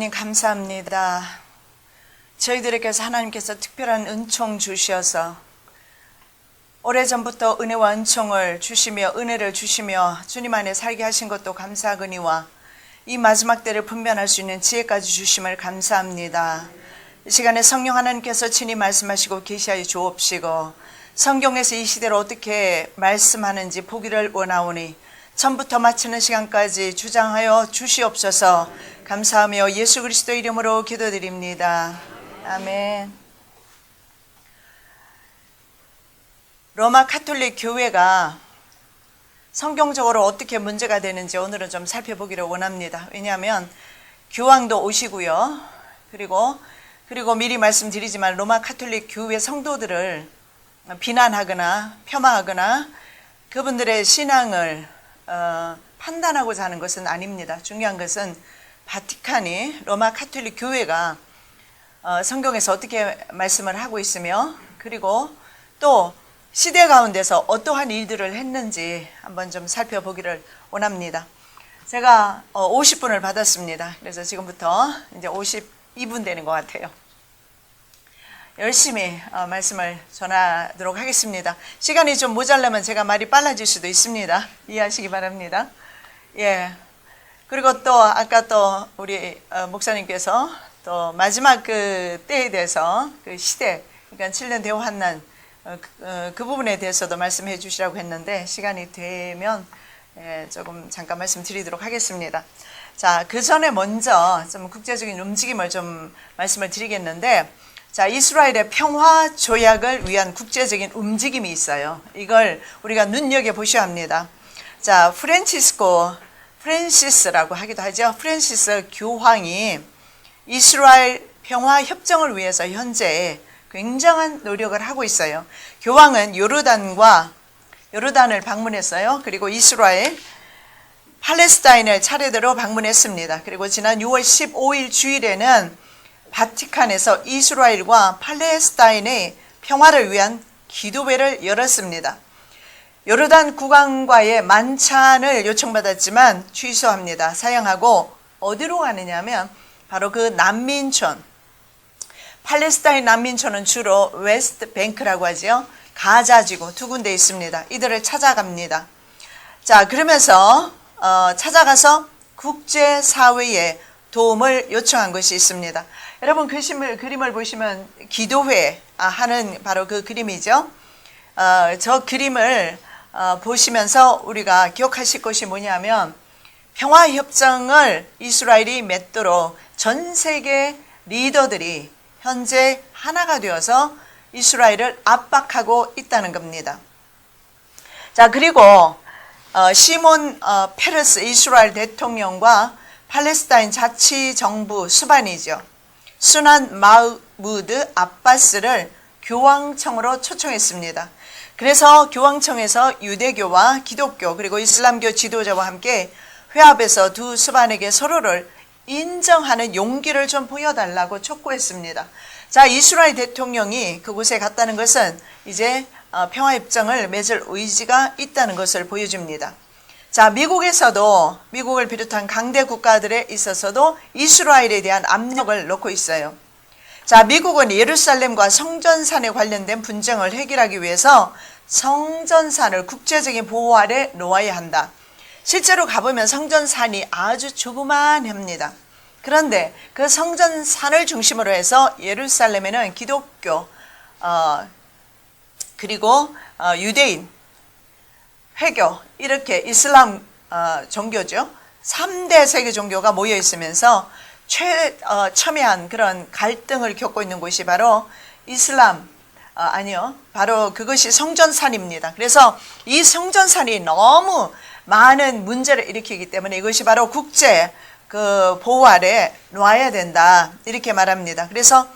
주님 감사합니다. 저희들에게서 하나님께서 특별한 은총 주셔서 오래전부터 은혜와 은총을 주시며 은혜를 주시며 주님 안에 살게 하신 것도 감사하거니와 이 마지막 때를 분별할 수 있는 지혜까지 주심을 감사합니다. 이 시간에 성령 하나님께서 친히 말씀하시고 계시하여 주옵시고 성경에서 이 시대를 어떻게 말씀하는지 보기를 원하오니 처음부터 마치는 시간까지 주장하여 주시옵소서. 감사하며 예수 그리스도 이름으로 기도드립니다. 아멘. 로마 가톨릭 교회가 성경적으로 어떻게 문제가 되는지 오늘은 좀 살펴보기를 원합니다. 왜냐하면 교황도 오시고요. 그리고 미리 말씀드리지만 로마 가톨릭 교회 성도들을 비난하거나 폄하하거나 그분들의 신앙을 판단하고자 하는 것은 아닙니다. 중요한 것은 바티칸이 로마 가톨릭 교회가 성경에서 어떻게 말씀을 하고 있으며 그리고 또 시대 가운데서 어떠한 일들을 했는지 한번 좀 살펴보기를 원합니다. 제가 50분을 받았습니다. 그래서 지금부터 이제 52분 되는 것 같아요. 열심히 말씀을 전하도록 하겠습니다. 시간이 좀 모자라면 제가 말이 빨라질 수도 있습니다. 이해하시기 바랍니다. 예. 그리고 또 아까 또 우리 목사님께서 또 마지막 그 때에 대해서 그 시대, 그러니까 7년 대호 환난 그 부분에 대해서도 말씀해 주시라고 했는데 시간이 되면 조금 잠깐 말씀드리도록 하겠습니다. 자, 그 전에 먼저 좀 국제적인 움직임을 좀 말씀을 드리겠는데, 자, 이스라엘의 평화 조약을 위한 국제적인 움직임이 있어요. 이걸 우리가 눈여겨보셔야 합니다. 자, 프랜시스라고 하기도 하죠. 프랜시스 교황이 이스라엘 평화 협정을 위해서 현재 굉장한 노력을 하고 있어요. 교황은 요르단을 방문했어요. 그리고 이스라엘, 팔레스타인을 차례대로 방문했습니다. 그리고 지난 6월 15일 주일에는 바티칸에서 이스라엘과 팔레스타인의 평화를 위한 기도회를 열었습니다. 요르단 국왕과의 만찬을 요청받았지만 취소합니다. 사양하고 어디로 가느냐면 바로 그 난민촌, 팔레스타인 난민촌은 주로 웨스트 뱅크라고 하죠. 가자지구 두 군데 있습니다. 이들을 찾아갑니다. 자, 그러면서 찾아가서 국제사회에 도움을 요청한 것이 있습니다. 여러분 그림을 보시면 기도회 하는 바로 그 그림이죠. 저 그림을 보시면서 우리가 기억하실 것이 뭐냐면 평화협정을 이스라엘이 맺도록 전 세계 리더들이 현재 하나가 되어서 이스라엘을 압박하고 있다는 겁니다. 자, 그리고 시몬 페레스 이스라엘 대통령과 팔레스타인 자치정부 수반이죠. 수난 마흐무드 아바스를 교황청으로 초청했습니다. 그래서 교황청에서 유대교와 기독교 그리고 이슬람교 지도자와 함께 회합에서 두 수반에게 서로를 인정하는 용기를 좀 보여달라고 촉구했습니다. 자, 이스라엘 대통령이 그곳에 갔다는 것은 이제 평화협정을 맺을 의지가 있다는 것을 보여줍니다. 자, 미국을 비롯한 강대 국가들에 있어서도 이스라엘에 대한 압력을 놓고 있어요. 자, 미국은 예루살렘과 성전산에 관련된 분쟁을 해결하기 위해서 성전산을 국제적인 보호 아래 놓아야 한다. 실제로 가보면 성전산이 아주 조그만합니다. 그런데 그 성전산을 중심으로 해서 예루살렘에는 기독교, 그리고 유대인, 회교, 이렇게 이슬람 종교죠. 3대 세계 종교가 모여 있으면서 첨예한 그런 갈등을 겪고 있는 곳이 바로 바로 그것이 성전산입니다. 그래서 이 성전산이 너무 많은 문제를 일으키기 때문에 이것이 바로 국제 보호 아래 놔야 된다, 이렇게 말합니다. 그래서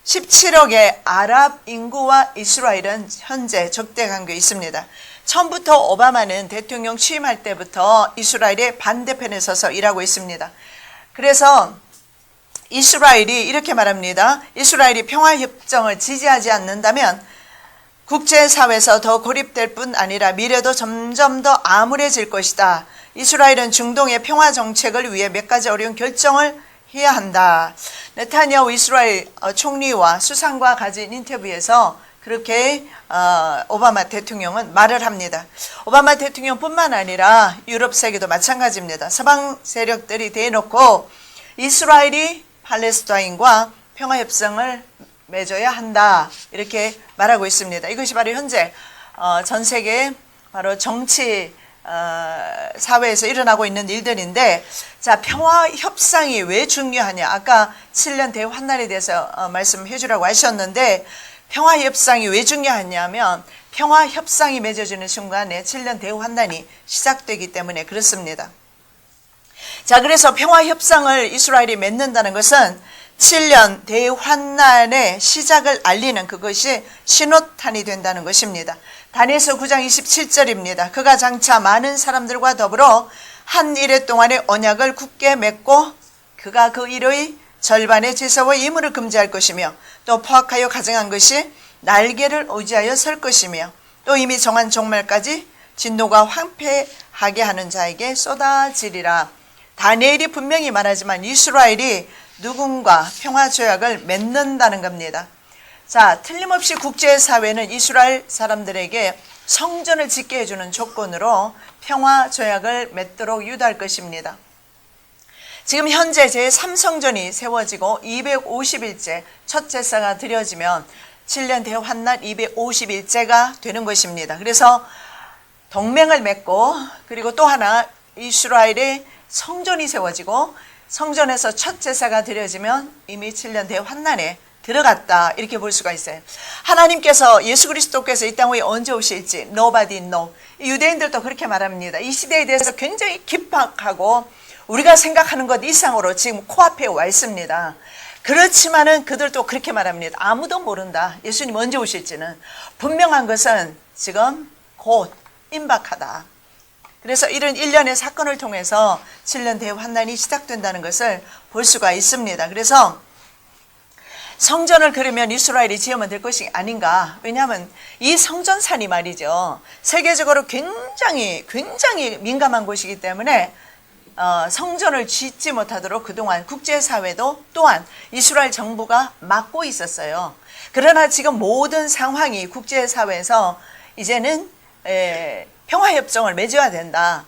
17억의 아랍 인구와 이스라엘은 현재 적대 관계에 있습니다. 처음부터 오바마는 대통령 취임할 때부터 이스라엘의 반대편에 서서 일하고 있습니다. 그래서 이스라엘이 이렇게 말합니다. 이스라엘이 평화협정을 지지하지 않는다면 국제사회에서 더 고립될 뿐 아니라 미래도 점점 더 암울해질 것이다. 이스라엘은 중동의 평화 정책을 위해 몇 가지 어려운 결정을 해야 한다. 네타냐후 이스라엘 총리와 수상과 가진 인터뷰에서 그렇게 오바마 대통령은 말을 합니다. 오바마 대통령뿐만 아니라 유럽 세계도 마찬가지입니다. 서방 세력들이 대놓고 이스라엘이 팔레스타인과 평화협정을 맺어야 한다 이렇게 말하고 있습니다. 이것이 바로 현재 전 세계 바로 정치 사회에서 일어나고 있는 일들인데, 자, 평화 협상이 왜 중요하냐? 아까 7년 대환란에 대해서 말씀해 주라고 하셨는데, 평화 협상이 왜 중요하냐면 평화 협상이 맺어지는 순간에 7년 대환란이 시작되기 때문에 그렇습니다. 자, 그래서 평화 협상을 이스라엘이 맺는다는 것은 7년 대환란의 시작을 알리는 그것이 신호탄이 된다는 것입니다. 다니엘서 9장 27절입니다. 그가 장차 많은 사람들과 더불어 한 이레 동안의 언약을 굳게 맺고 그가 그 일의 절반의 제사와 예물을 금지할 것이며 또 포악하여 가증한 것이 날개를 의지하여 설 것이며 또 이미 정한 종말까지 진노가 황폐하게 하는 자에게 쏟아지리라. 다니엘이 분명히 말하지만 이스라엘이 누군가 평화조약을 맺는다는 겁니다. 자, 틀림없이 국제사회는 이스라엘 사람들에게 성전을 짓게 해주는 조건으로 평화조약을 맺도록 유도할 것입니다. 지금 현재 제3성전이 세워지고 250일째 첫 제사가 드려지면 7년 대환란 250일째가 되는 것입니다. 그래서 동맹을 맺고 그리고 또 하나 이스라엘의 성전이 세워지고 성전에서 첫 제사가 드려지면 이미 7년 대환란에 들어갔다 이렇게 볼 수가 있어요. 하나님께서 예수 그리스도께서 이 땅 위에 언제 오실지 nobody know. 유대인들도 그렇게 말합니다. 이 시대에 대해서 굉장히 긴박하고 우리가 생각하는 것 이상으로 지금 코앞에 와 있습니다. 그렇지만은 그들도 그렇게 말합니다. 아무도 모른다. 예수님 언제 오실지는. 분명한 것은 지금 곧 임박하다. 그래서 이런 일련의 사건을 통해서 7년 대환란이 시작된다는 것을 볼 수가 있습니다. 그래서 성전을 그러면 이스라엘이 지으면 될 것이 아닌가. 왜냐하면 이 성전산이 말이죠. 세계적으로 굉장히 민감한 곳이기 때문에 성전을 짓지 못하도록 그동안 국제사회도 또한 이스라엘 정부가 막고 있었어요. 그러나 지금 모든 상황이 국제사회에서 이제는 평화협정을 맺어야 된다.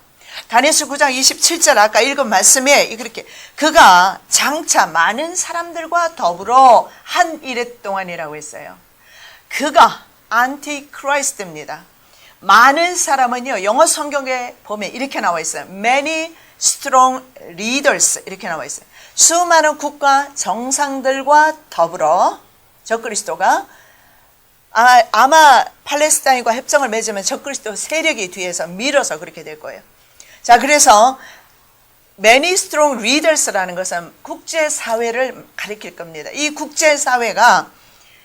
다니엘서 9장 27절 아까 읽은 말씀에 그렇게 그가 장차 많은 사람들과 더불어 한 이레 동안이라고 했어요. 그가 안티크라이스트입니다. 많은 사람은요, 영어 성경에 보면 이렇게 나와 있어요. Many strong leaders 이렇게 나와 있어요. 수많은 국가 정상들과 더불어 적그리스도가 아마 팔레스타인과 협정을 맺으면 적그리스도 세력이 뒤에서 밀어서 그렇게 될 거예요. 자, 그래서 many strong leaders라는 것은 국제사회를 가리킬 겁니다. 이 국제사회가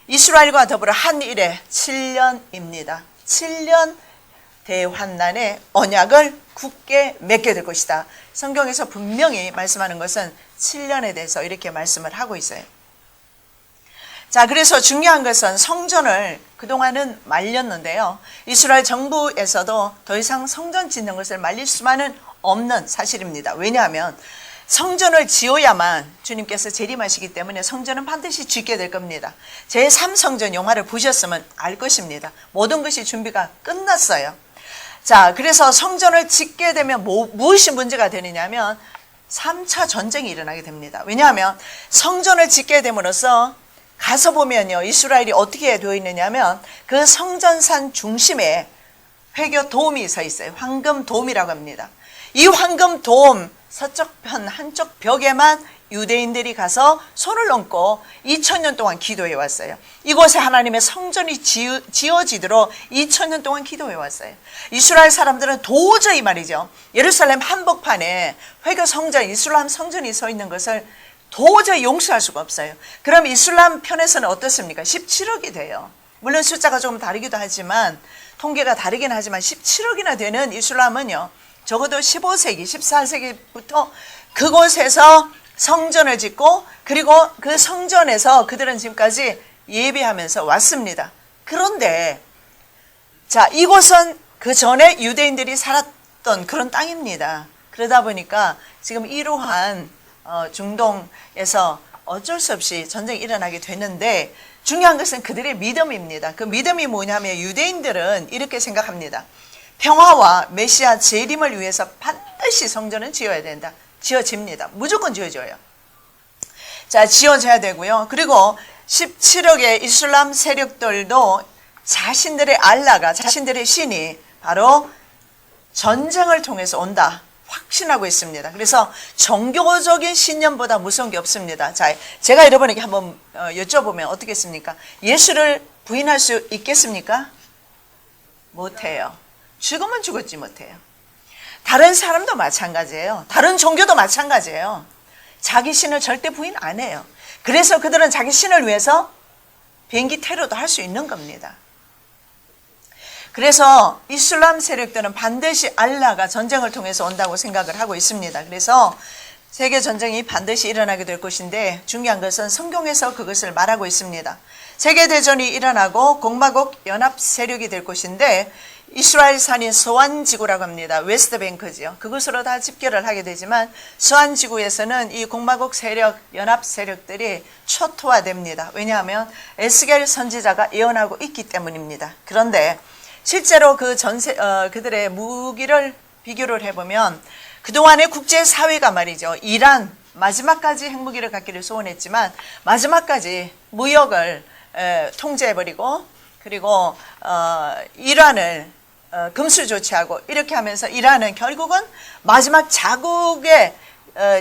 이스라엘과 더불어 한 일에 7년입니다. 7년 대환란의 언약을 굳게 맺게 될 것이다. 성경에서 분명히 말씀하는 것은 7년에 대해서 이렇게 말씀을 하고 있어요. 자, 그래서 중요한 것은 성전을 그동안은 말렸는데요. 이스라엘 정부에서도 더 이상 성전 짓는 것을 말릴 수만은 없는 사실입니다. 왜냐하면 성전을 지어야만 주님께서 재림하시기 때문에 성전은 반드시 짓게 될 겁니다. 제3성전 영화를 보셨으면 알 것입니다. 모든 것이 준비가 끝났어요. 자, 그래서 성전을 짓게 되면 무엇이 문제가 되느냐면 3차 전쟁이 일어나게 됩니다. 왜냐하면 성전을 짓게 됨으로써 가서 보면요, 이스라엘이 어떻게 되어 있느냐면 그 성전산 중심에 회교 도움이 서 있어요. 황금 도움이라고 합니다. 이 황금 도움 서쪽 편 한쪽 벽에만 유대인들이 가서 손을 얹고 2000년 동안 기도해 왔어요. 이곳에 하나님의 성전이 지어지도록 2000년 동안 기도해 왔어요. 이스라엘 사람들은 도저히 말이죠, 예루살렘 한복판에 회교 성전, 이슬람 성전이 서 있는 것을 도저히 용서할 수가 없어요. 그럼 이슬람 편에서는 어떻습니까? 17억이 돼요. 물론 숫자가 조금 다르기도 하지만 통계가 다르긴 하지만 17억이나 되는 이슬람은요, 적어도 15세기, 14세기부터 그곳에서 성전을 짓고 그리고 그 성전에서 그들은 지금까지 예배하면서 왔습니다. 그런데 자, 이곳은 그 전에 유대인들이 살았던 그런 땅입니다. 그러다 보니까 지금 이러한 중동에서 어쩔 수 없이 전쟁이 일어나게 됐는데 중요한 것은 그들의 믿음입니다. 그 믿음이 뭐냐면 유대인들은 이렇게 생각합니다. 평화와 메시아 재림을 위해서 반드시 성전은 지어야 된다. 지어집니다. 무조건 지어져요. 자, 지어져야 되고요. 그리고 17억의 이슬람 세력들도 자신들의 알라가, 자신들의 신이 바로 전쟁을 통해서 온다. 확신하고 있습니다. 그래서 종교적인 신념보다 무서운 게 없습니다. 자, 제가 여러분에게 한번 여쭤보면 어떻겠습니까? 예수를 부인할 수 있겠습니까? 못해요. 죽으면 죽었지 못해요. 다른 사람도 마찬가지예요. 다른 종교도 마찬가지예요. 자기 신을 절대 부인 안 해요. 그래서 그들은 자기 신을 위해서 비행기 테러도 할 수 있는 겁니다. 그래서 이슬람 세력들은 반드시 알라가 전쟁을 통해서 온다고 생각을 하고 있습니다. 그래서 세계 전쟁이 반드시 일어나게 될 것인데 중요한 것은 성경에서 그것을 말하고 있습니다. 세계 대전이 일어나고 공화국 연합 세력이 될 것인데 이스라엘 산인 서안지구라고 합니다. 웨스트뱅크지요. 그것으로 다 집결을 하게 되지만 서안지구에서는 이 공화국 세력, 연합 세력들이 초토화됩니다. 왜냐하면 에스겔 선지자가 예언하고 있기 때문입니다. 그런데 실제로 그들의 무기를 비교를 해보면 그동안의 국제사회가 말이죠. 이란 마지막까지 핵무기를 갖기를 소원했지만 마지막까지 무역을 통제해버리고 그리고 이란을 금수 조치하고 이렇게 하면서 이란은 결국은 마지막 자국에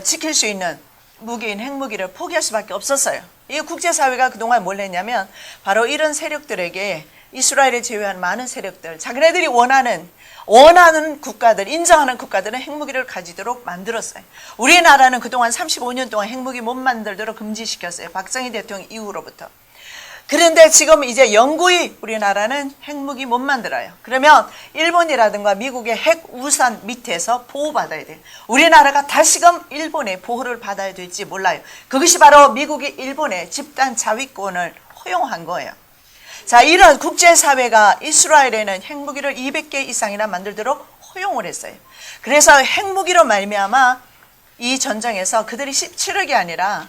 지킬 수 있는 무기인 핵무기를 포기할 수밖에 없었어요. 이 국제사회가 그동안 뭘 했냐면 바로 이런 세력들에게 이스라엘을 제외한 많은 세력들, 자기네들이 원하는 국가들, 인정하는 국가들은 핵무기를 가지도록 만들었어요. 우리나라는 그동안 35년 동안 핵무기 못 만들도록 금지시켰어요. 박정희 대통령 이후로부터. 그런데 지금 이제 영구히 우리나라는 핵무기 못 만들어요. 그러면 일본이라든가 미국의 핵 우산 밑에서 보호받아야 돼요. 우리나라가 다시금 일본의 보호를 받아야 될지 몰라요. 그것이 바로 미국이 일본의 집단 자위권을 허용한 거예요. 자, 이런 국제사회가 이스라엘에는 핵무기를 200개 이상이나 만들도록 허용을 했어요. 그래서 핵무기로 말미암아 이 전쟁에서 그들이 17억이 아니라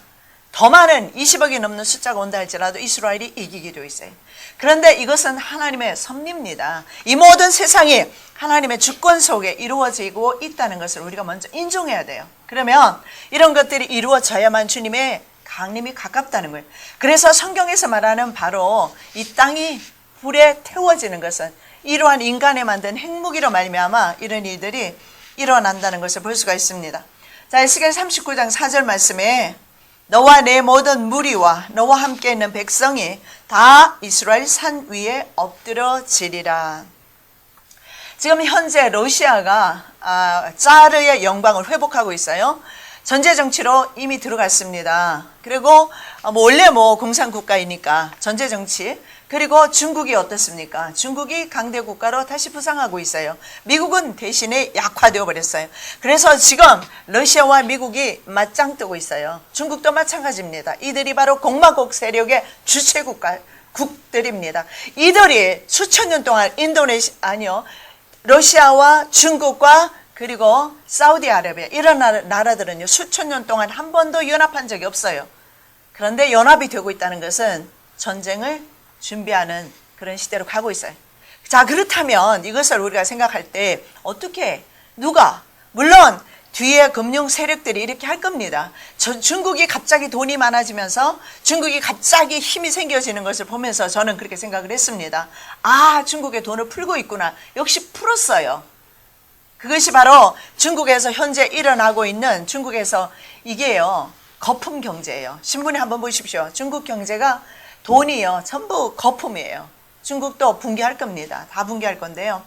더 많은 20억이 넘는 숫자가 온다 할지라도 이스라엘이 이기게 되어 있어요. 그런데 이것은 하나님의 섭리입니다. 이 모든 세상이 하나님의 주권 속에 이루어지고 있다는 것을 우리가 먼저 인정해야 돼요. 그러면 이런 것들이 이루어져야만 주님의 강림이 가깝다는 거예요. 그래서 성경에서 말하는 바로 이 땅이 불에 태워지는 것은 이러한 인간에 만든 핵무기로 말미암아 이런 일들이 일어난다는 것을 볼 수가 있습니다. 자, 에스겔 39장 4절 말씀에 너와 내 모든 무리와 너와 함께 있는 백성이 다 이스라엘 산 위에 엎드려지리라. 지금 현재 러시아가 짜르의 영광을 회복하고 있어요. 전제 정치로 이미 들어갔습니다. 그리고 원래 공산국가이니까 전제 정치. 그리고 중국이 어떻습니까? 중국이 강대 국가로 다시 부상하고 있어요. 미국은 대신에 약화되어 버렸어요. 그래서 지금 러시아와 미국이 맞짱 뜨고 있어요. 중국도 마찬가지입니다. 이들이 바로 공화국 세력의 주체국들입니다. 이들이 수천 년 동안 러시아와 중국과 그리고 사우디아라비아 이런 나라들은요 수천 년 동안 한 번도 연합한 적이 없어요. 그런데 연합이 되고 있다는 것은 전쟁을 준비하는 그런 시대로 가고 있어요. 자, 그렇다면 이것을 우리가 생각할 때 어떻게 누가 물론 뒤에 금융 세력들이 이렇게 할 겁니다. 중국이 갑자기 돈이 많아지면서 중국이 갑자기 힘이 생겨지는 것을 보면서 저는 그렇게 생각을 했습니다. 아, 중국의 돈을 풀고 있구나. 역시 풀었어요. 그것이 바로 중국에서 현재 일어나고 있는 중국에서 이게요. 거품 경제예요. 신문에 한번 보십시오. 중국 경제가 돈이요. 전부 거품이에요. 중국도 붕괴할 겁니다. 다 붕괴할 건데요.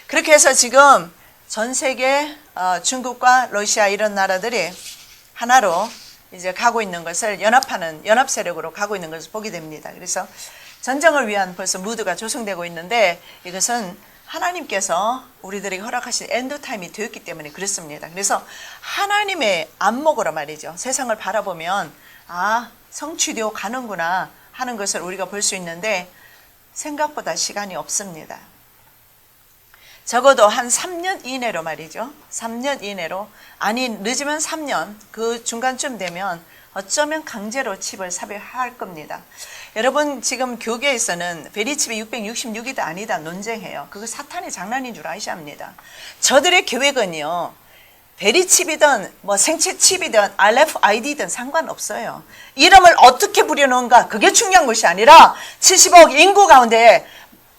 그렇게 해서 지금 전 세계 중국과 러시아 이런 나라들이 하나로 이제 가고 있는 것을 연합 세력으로 가고 있는 것을 보게 됩니다. 그래서 전쟁을 위한 벌써 무드가 조성되고 있는데 이것은 하나님께서 우리들에게 허락하신 엔드타임이 되었기 때문에 그렇습니다. 그래서 하나님의 안목으로 말이죠. 세상을 바라보면 성취되어 가는구나 하는 것을 우리가 볼 수 있는데 생각보다 시간이 없습니다. 적어도 한 3년 이내로 말이죠. 3년 이내로, 아니 늦으면 3년, 그 중간쯤 되면 어쩌면 강제로 칩을 삽입할 겁니다. 여러분 지금 교계에서는 베리칩이 666이다 아니다 논쟁해요. 그거 사탄의 장난인 줄 아셔야 합니다. 저들의 계획은요, 베리칩이든 뭐 생체칩이든 RFID든 상관없어요. 이름을 어떻게 부려놓은가 그게 중요한 것이 아니라 70억 인구 가운데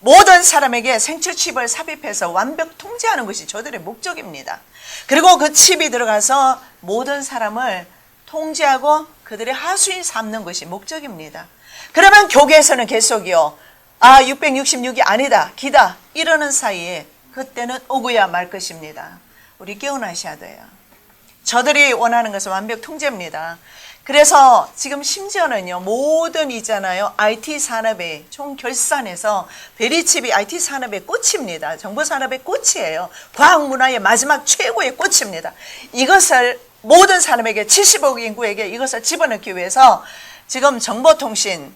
모든 사람에게 생체칩을 삽입해서 완벽 통제하는 것이 저들의 목적입니다. 그리고 그 칩이 들어가서 모든 사람을 통제하고 그들의 하수인 삼는 것이 목적입니다. 그러면 교계에서는 계속이요, 666이 아니다, 기다 이러는 사이에 그때는 오고야 말 것입니다. 우리 깨어나셔야 돼요. 저들이 원하는 것은 완벽 통제입니다. 그래서 지금 심지어는요, 모든 있잖아요, IT 산업의 총결산에서 베리칩이 IT 산업의 꽃입니다. 정보 산업의 꽃이에요. 과학 문화의 마지막 최고의 꽃입니다. 이것을 모든 사람에게 70억 인구에게 이것을 집어넣기 위해서 지금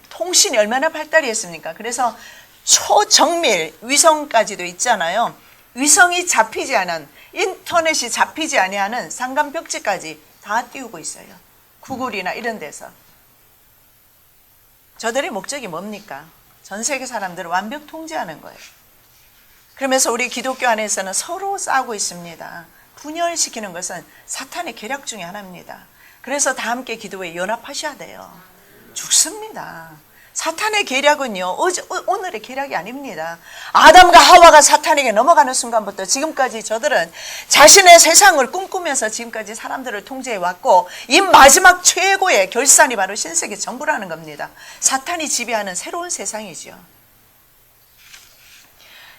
통신이 얼마나 발달이 했습니까? 그래서 초정밀 위성까지도 있잖아요. 위성이 잡히지 않은, 인터넷이 잡히지 아니하는 산간벽지까지 다 띄우고 있어요. 구글이나 이런 데서. 저들의 목적이 뭡니까? 전 세계 사람들을 완벽 통제하는 거예요. 그러면서 우리 기독교 안에서는 서로 싸우고 있습니다. 분열시키는 것은 사탄의 계략 중에 하나입니다. 그래서 다 함께 기도에 연합하셔야 돼요. 죽습니다. 사탄의 계략은요, 오늘의 계략이 아닙니다. 아담과 하와가 사탄에게 넘어가는 순간부터 지금까지 저들은 자신의 세상을 꿈꾸면서 지금까지 사람들을 통제해 왔고, 이 마지막 최고의 결산이 바로 신세계 정부라는 겁니다. 사탄이 지배하는 새로운 세상이죠.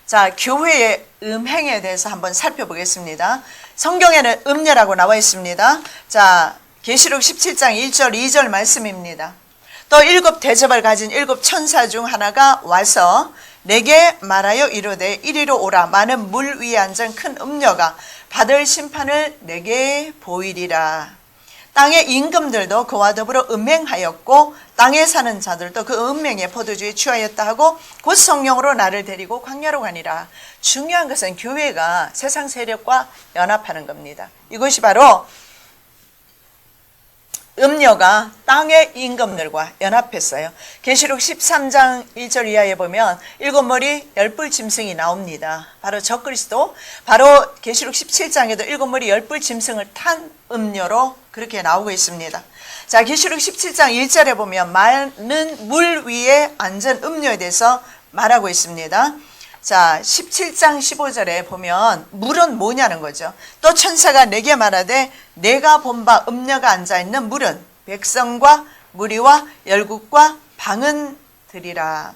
자, 교회의 음행에 대해서 한번 살펴보겠습니다. 성경에는 음녀라고 나와 있습니다. 자, 계시록 17장 1절 2절 말씀입니다. 또 7 대접을 가진 7 천사 중 하나가 와서 내게 말하여 이르되 이리로 오라. 많은 물 위에 앉은 큰 음녀가 받을 심판을 내게 보이리라. 땅의 임금들도 그와 더불어 음행하였고 땅에 사는 자들도 그 음행의 포도주에 취하였다 하고 곧 성령으로 나를 데리고 광야로 가니라. 중요한 것은 교회가 세상 세력과 연합하는 겁니다. 이것이 바로 음녀가 땅의 임금들과 연합했어요. 계시록 13장 1절 이하에 보면 7머리 10뿔 짐승이 나옵니다. 바로 적그리스도, 바로 계시록 17장에도 7머리 10뿔 짐승을 탄 음녀로 그렇게 나오고 있습니다. 자, 계시록 17장 1절에 보면 많은 물 위에 앉은 음녀에 대해서 말하고 있습니다. 자, 17장 15절에 보면 물은 뭐냐는 거죠. 또 천사가 내게 말하되 내가 본 바 음녀가 앉아있는 물은 백성과 무리와 열국과 방언들이라.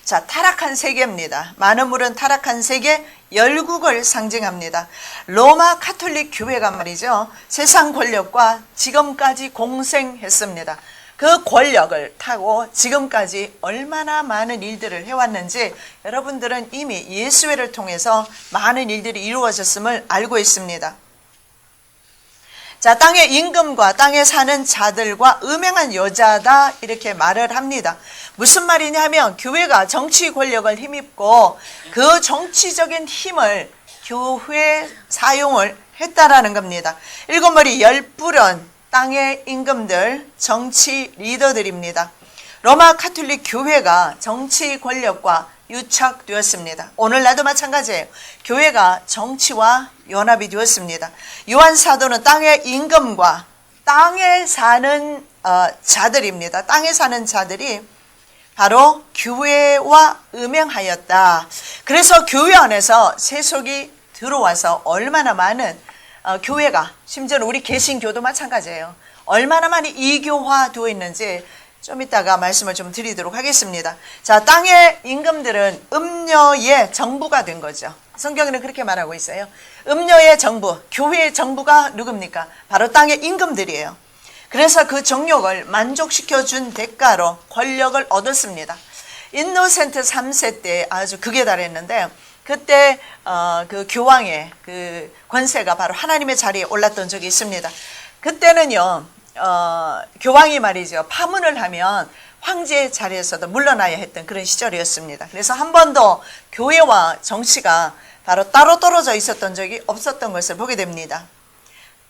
자, 타락한 세계입니다. 많은 물은 타락한 세계, 열국을 상징합니다. 로마 카톨릭 교회가 말이죠, 세상 권력과 지금까지 공생했습니다. 그 권력을 타고 지금까지 얼마나 많은 일들을 해왔는지 여러분들은 이미 예수회를 통해서 많은 일들이 이루어졌음을 알고 있습니다. 자, 땅의 임금과 땅에 사는 자들과 음행한 여자다 이렇게 말을 합니다. 무슨 말이냐 하면 교회가 정치 권력을 힘입고 그 정치적인 힘을 교회 사용을 했다라는 겁니다. 7머리 10뿔은 땅의 임금들, 정치 리더들입니다. 로마 카톨릭 교회가 정치 권력과 유착되었습니다. 오늘날도 마찬가지예요. 교회가 정치와 연합이 되었습니다. 요한 사도는 땅의 임금과 땅에 사는 자들입니다. 땅에 사는 자들이 바로 교회와 음행하였다. 그래서 교회 안에서 세속이 들어와서 얼마나 많은 교회가, 심지어는 우리 개신교도 마찬가지예요. 얼마나 많이 이교화되어 있는지 좀 이따가 말씀을 좀 드리도록 하겠습니다. 자, 땅의 임금들은 음녀의 정부가 된 거죠. 성경에는 그렇게 말하고 있어요. 음녀의 정부, 교회의 정부가 누굽니까? 바로 땅의 임금들이에요. 그래서 그 정욕을 만족시켜준 대가로 권력을 얻었습니다. 인노센트 3세 때 아주 극에 달했는데, 그때 그 교황의 그 권세가 바로 하나님의 자리에 올랐던 적이 있습니다. 그때는요, 교황이 말이죠, 파문을 하면 황제의 자리에서도 물러나야 했던 그런 시절이었습니다. 그래서 한 번도 교회와 정치가 바로 따로 떨어져 있었던 적이 없었던 것을 보게 됩니다.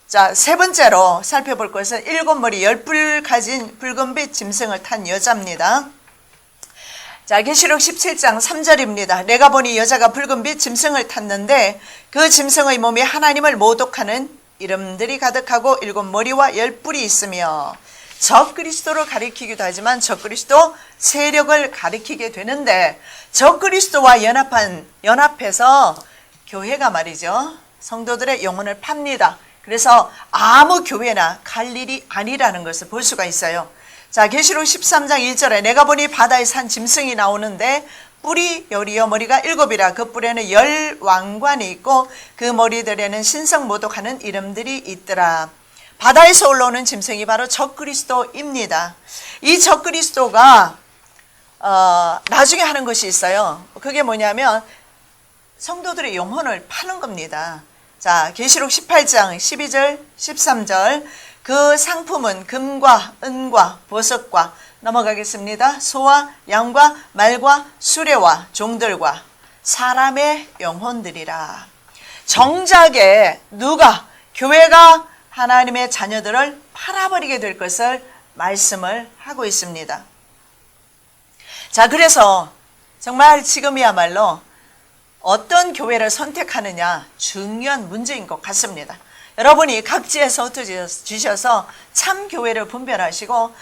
자, 세 번째로 살펴볼 것은 7머리 10뿔 가진 붉은빛 짐승을 탄 여자입니다. 자, 계시록 17장 3절입니다. 내가 보니 여자가 붉은빛 짐승을 탔는데 그 짐승의 몸에 하나님을 모독하는 이름들이 가득하고 7머리와 10뿔이 있으며 적그리스도를 가리키기도 하지만 적그리스도 세력을 가리키게 되는데 적그리스도와 연합해서 교회가 말이죠. 성도들의 영혼을 팝니다. 그래서 아무 교회나 갈 일이 아니라는 것을 볼 수가 있어요. 자, 계시록 13장 1절에 내가 보니 바다에 산 짐승이 나오는데 뿔이 열이요 머리가 7이라 그 뿔에는 10 왕관이 있고 그 머리들에는 신성 모독하는 이름들이 있더라. 바다에서 올라오는 짐승이 바로 적그리스도입니다. 이 적그리스도가 나중에 하는 것이 있어요. 그게 뭐냐면 성도들의 영혼을 파는 겁니다. 자, 계시록 18장 12절 13절 그 상품은 금과 은과 보석과 넘어가겠습니다. 소와 양과 말과 수레와 종들과 사람의 영혼들이라. 정작에 누가 교회가 하나님의 자녀들을 팔아버리게 될 것을 말씀을 하고 있습니다. 자, 그래서 정말 지금이야말로 어떤 교회를 선택하느냐 중요한 문제인 것 같습니다. 여러분이 각지에서 흩어지셔서 참 교회를 분별하시고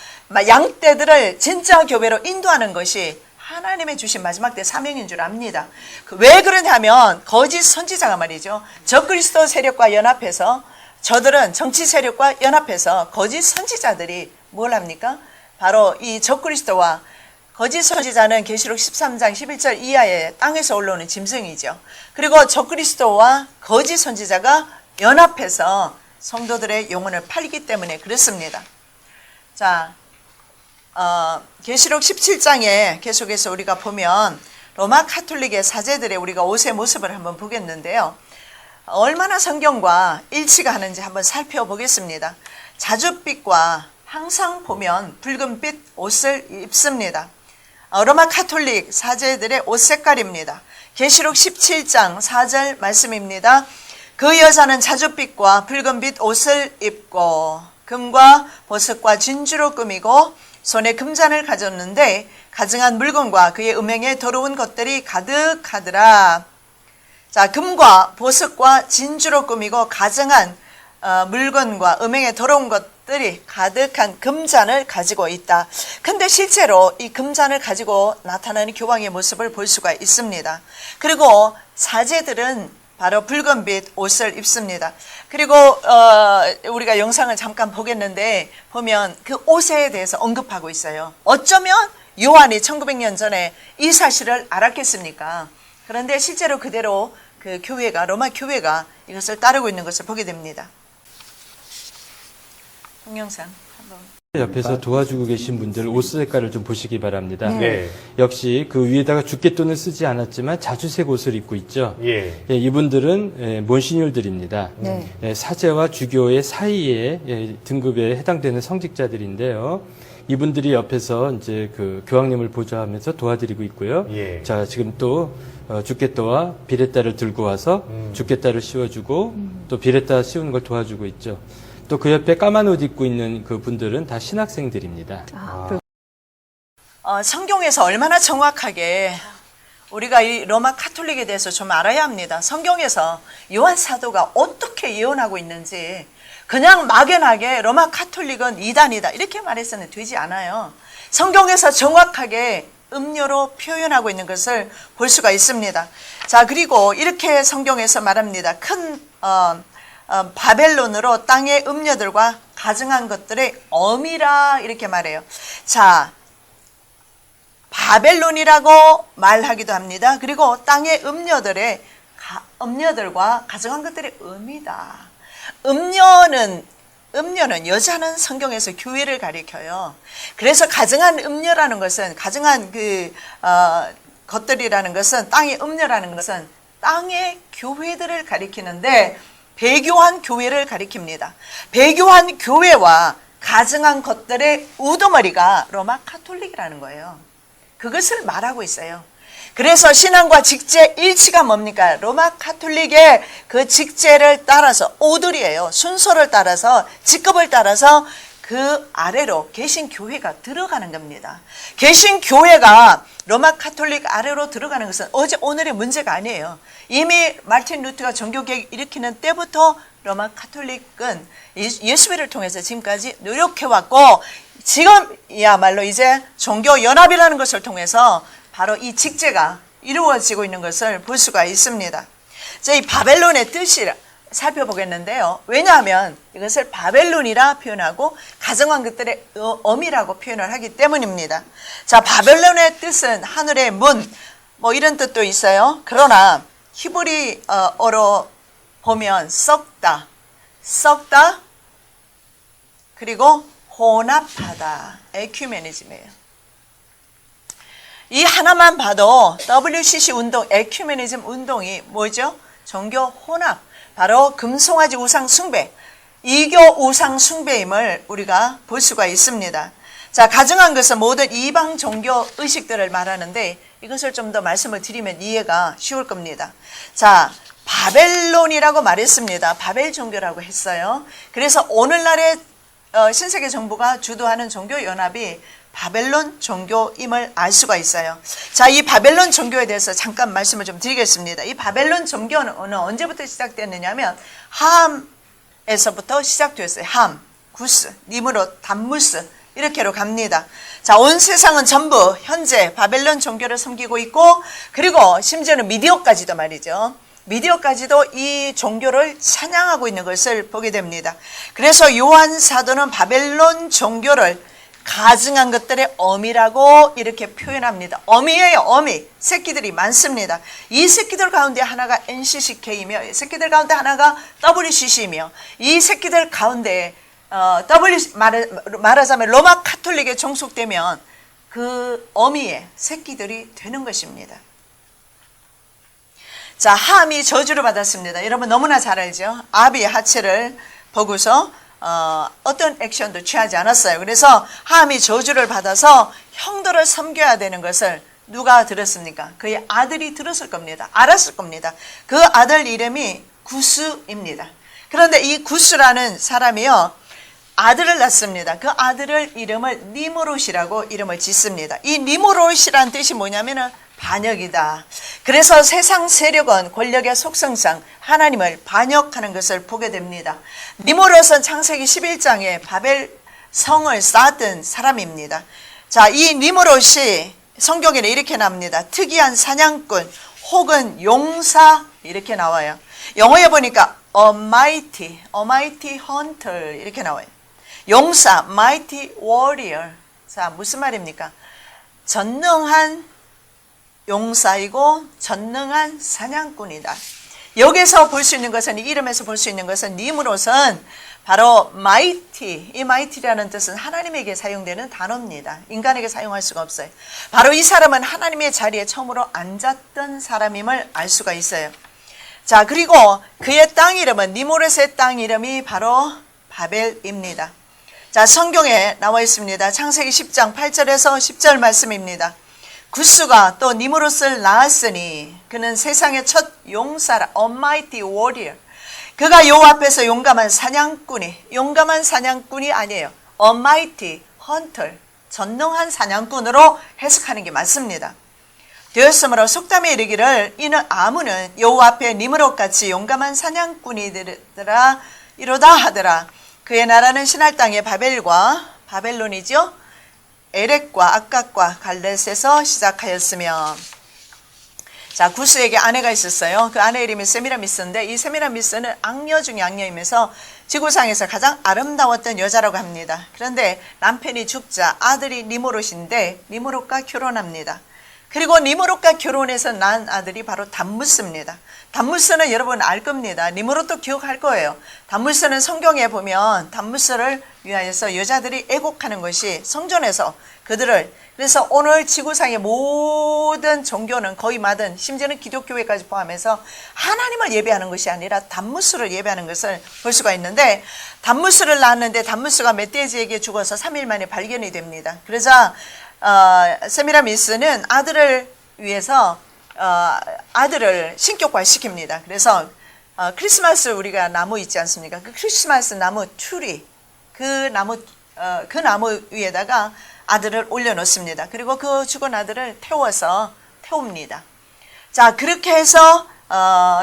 양떼들을 진짜 교회로 인도하는 것이 하나님의 주신 마지막 때 사명인 줄 압니다. 왜 그러냐면 거짓 선지자가 말이죠. 적그리스도 세력과 연합해서 저들은 정치 세력과 연합해서 거짓 선지자들이 뭘 합니까? 바로 이 적그리스도와 거짓 선지자는 계시록 13장 11절 이하의 땅에서 올라오는 짐승이죠. 그리고 적그리스도와 거짓 선지자가 연합해서 성도들의 영혼을 팔기 때문에 그렇습니다. 자, 계시록 17장에 계속해서 우리가 보면 로마 카톨릭의 사제들의 우리가 옷의 모습을 한번 보겠는데요. 얼마나 성경과 일치가 하는지 한번 살펴보겠습니다. 자줏빛과 항상 보면 붉은빛 옷을 입습니다. 로마 카톨릭 사제들의 옷 색깔입니다. 계시록 17장 4절 말씀입니다. 그 여자는 자줏빛과 붉은빛 옷을 입고 금과 보석과 진주로 꾸미고 손에 금잔을 가졌는데 가증한 물건과 그의 음행에 더러운 것들이 가득하더라. 자, 금과 보석과 진주로 꾸미고 가증한 물건과 음행에 더러운 것들이 가득한 금잔을 가지고 있다. 근데 실제로 이 금잔을 가지고 나타나는 교황의 모습을 볼 수가 있습니다. 그리고 사제들은 바로 붉은빛 옷을 입습니다. 그리고 우리가 영상을 잠깐 보겠는데 보면 그 옷에 대해서 언급하고 있어요. 어쩌면 요한이 1900년 전에 이 사실을 알았겠습니까? 그런데 실제로 그대로 그 교회가 로마 교회가 이것을 따르고 있는 것을 보게 됩니다. 동영상 한번. 옆에서 도와주고 계신 분들 옷 색깔을 좀 보시기 바랍니다. 네. 역시 그 위에다가 주께돈은 쓰지 않았지만 자주색 옷을 입고 있죠. 예. 이분들은 몬시뉴얼들입니다. 네. 사제와 주교의 사이에 등급에 해당되는 성직자들인데요. 이분들이 옆에서 이제 그 교황님을 보좌하면서 도와드리고 있고요. 예. 자, 지금 또 주께도와 비레따를 들고 와서 주께따를 씌워주고 또 비레따 씌우는 걸 도와주고 있죠. 또 그 옆에 까만 옷 입고 있는 그 분들은 다 신학생들입니다. 성경에서 얼마나 정확하게 우리가 이 로마 카톨릭에 대해서 좀 알아야 합니다. 성경에서 요한 사도가 어떻게 예언하고 있는지 그냥 막연하게 로마 카톨릭은 이단이다 이렇게 말해서는 되지 않아요. 성경에서 정확하게 음료로 표현하고 있는 것을 볼 수가 있습니다. 자, 그리고 이렇게 성경에서 말합니다. 큰 바벨론으로 땅의 음녀들과 가증한 것들의 어미라 이렇게 말해요. 자, 바벨론이라고 말하기도 합니다. 그리고 땅의 음녀들과 가증한 것들의 어미다. 음녀는 여자는 성경에서 교회를 가리켜요. 그래서 가증한 음녀라는 것은 가증한 것들이라는 것은 땅의 음녀라는 것은 땅의 교회들을 가리키는데 배교한 교회를 가리킵니다. 배교한 교회와 가증한 것들의 우두머리가 로마 카톨릭이라는 거예요. 그것을 말하고 있어요. 그래서 신앙과 직제 일치가 뭡니까? 로마 카톨릭의 그 직제를 따라서, 오들이에요. 순서를 따라서, 직급을 따라서 그 아래로 개신교회가 들어가는 겁니다. 개신교회가 로마 카톨릭 아래로 들어가는 것은 어제 오늘의 문제가 아니에요. 이미 마르틴 루터가 종교개혁 일으키는 때부터 로마 카톨릭은 예수회를 통해서 지금까지 노력해왔고, 지금이야말로 이제 종교연합이라는 것을 통해서 바로 이 직제가 이루어지고 있는 것을 볼 수가 있습니다. 이 바벨론의 뜻을 살펴보겠는데요. 왜냐하면 이것을 바벨론이라 표현하고 가정한 것들의 어미라고 표현을 하기 때문입니다. 자, 바벨론의 뜻은 하늘의 문, 뭐 이런 뜻도 있어요. 그러나 히브리어로 보면 썩다, 그리고 혼합하다, 에큐메니즘이에요. 이 하나만 봐도 WCC 운동, 에큐메니즘 운동이 뭐죠? 종교 혼합, 바로 금송아지 우상 숭배, 이교 우상 숭배임을 우리가 볼 수가 있습니다. 자, 가정한 것은 모든 이방 종교 의식들을 말하는데 이것을 좀 더 말씀을 드리면 이해가 쉬울 겁니다. 자, 바벨론이라고 말했습니다. 바벨 종교라고 했어요. 그래서 오늘날의 신세계 정부가 주도하는 종교연합이 바벨론 종교임을 알 수가 있어요. 자, 이 바벨론 종교에 대해서 잠깐 말씀을 좀 드리겠습니다. 이 바벨론 종교는 언제부터 시작됐느냐 하면 함에서부터 시작되었어요. 함, 구스, 니므롯, 담무스 이렇게로 갑니다. 자, 온 세상은 전부 현재 바벨론 종교를 섬기고 있고, 그리고 심지어는 미디어까지도 말이죠. 미디어까지도 이 종교를 찬양하고 있는 것을 보게 됩니다. 그래서 요한 사도는 바벨론 종교를 가증한 것들의 어미라고 이렇게 표현합니다. 어미예요, 어미. 새끼들이 많습니다. 이 새끼들 가운데 하나가 NCCK이며, 새끼들 가운데 하나가 WCC이며, 이 새끼들 가운데 말하자면 로마 카톨릭에 종속되면 그 어미의 새끼들이 되는 것입니다. 자, 함이 저주를 받았습니다. 여러분 너무나 잘 알죠? 아비의 하체를 보고서 어떤 액션도 취하지 않았어요. 그래서 함이 저주를 받아서 형들을 섬겨야 되는 것을 누가 들었습니까? 그의 아들이 들었을 겁니다. 알았을 겁니다. 그 아들 이름이 구스입니다. 그런데 이 구스라는 사람이요, 아들을 낳습니다. 그 아들을 이름을 니무롯이라고 이름을 짓습니다. 이 니무롯이란 뜻이 뭐냐면은 반역이다. 그래서 세상 세력은 권력의 속성상 하나님을 반역하는 것을 보게 됩니다. 니무롯은 창세기 11장에 바벨 성을 쌓았던 사람입니다. 자, 이 니무롯이 성경에는 이렇게 나옵니다. 특이한 사냥꾼 혹은 용사 이렇게 나와요. 영어에 보니까 Almighty Hunter 이렇게 나와요. 용사, Mighty Warrior. 자, 무슨 말입니까? 전능한 용사이고 전능한 사냥꾼이다. 여기서 볼 수 있는 것은, 이 이름에서 볼 수 있는 것은 니무롯은 바로 mighty, 이 mighty라는 뜻은 하나님에게 사용되는 단어입니다. 인간에게 사용할 수가 없어요. 바로 이 사람은 하나님의 자리에 처음으로 앉았던 사람임을 알 수가 있어요. 자, 그리고 그의 땅 이름은, 니무롯의 땅 이름이 바로 바벨입니다. 자, 성경에 나와 있습니다. 창세기 10장 8절에서 10절 말씀입니다. 구스가 또 니무롯을 낳았으니 그는 세상의 첫 용사라, Almighty Warrior. 그가 여호와 앞에서 용감한 사냥꾼이 아니에요. Almighty Hunter, 전능한 사냥꾼으로 해석하는 게 맞습니다. 되었으므로 속담에 이르기를 이는 아무는 여호와 앞에 니무롯같이 용감한 사냥꾼이더라 이로다 하더라. 그의 나라는 신할 땅의 바벨론이죠. 에렉과 악각과 갈렛에서 시작하였으며. 자, 구스에게 아내가 있었어요. 그 아내 이름이 세미라미스인데, 이 세미라미스는 악녀 중에 악녀이면서 지구상에서 가장 아름다웠던 여자라고 합니다. 그런데 남편이 죽자 아들이 니무롯인데 니무롯과 결혼합니다. 그리고 니무롯과 결혼해서 낳은 아들이 바로 담무스입니다. 담무스는 여러분 알 겁니다. 니무롯도 기억할 거예요. 담무스는 성경에 보면 담무스를 위하여서 여자들이 애곡하는 것이 성전에서 그들을, 그래서 오늘 지구상의 모든 종교는 거의 많은, 심지어는 기독교회까지 포함해서 하나님을 예배하는 것이 아니라 담무스를 예배하는 것을 볼 수가 있는데, 담무스를 낳았는데 담무스가 멧돼지에게 죽어서 3일 만에 발견이 됩니다. 그래서 세미라미스는 아들을 위해서 아들을 신격화 시킵니다. 그래서 크리스마스 우리가 나무 있지 않습니까? 그 크리스마스 나무 트리, 그 나무 위에다가 아들을 올려놓습니다. 그리고 그 죽은 아들을 태웁니다. 자, 그렇게 해서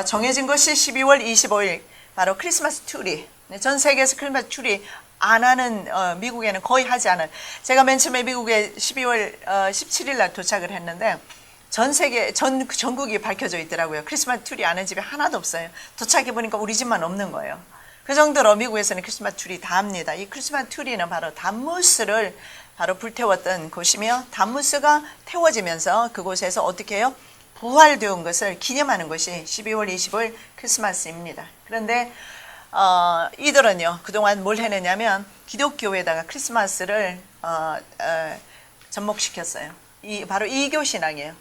정해진 것이 12월 25일 바로 크리스마스 트리. 전 세계에서 크리스마스 트리 안 하는 미국에는 거의 하지 않은. 제가 맨 처음에 미국에 12월 17일 날 도착을 했는데 전 세계 전국이 밝혀져 있더라고요. 크리스마스 트리 아는 집이 하나도 없어요. 도착해 보니까 우리 집만 없는 거예요. 그 정도로 미국에서는 크리스마스 트리 다 합니다. 이 크리스마스 트리는 바로 단무스를 바로 불태웠던 곳이며 단무스가 태워지면서 그곳에서 어떻게 해요? 부활되온 것을 기념하는 것이 12월 25일 크리스마스입니다. 그런데 이들은요 그동안 뭘 해내냐면 기독교에다가 크리스마스를 접목시켰어요. 바로 이교 신앙이에요.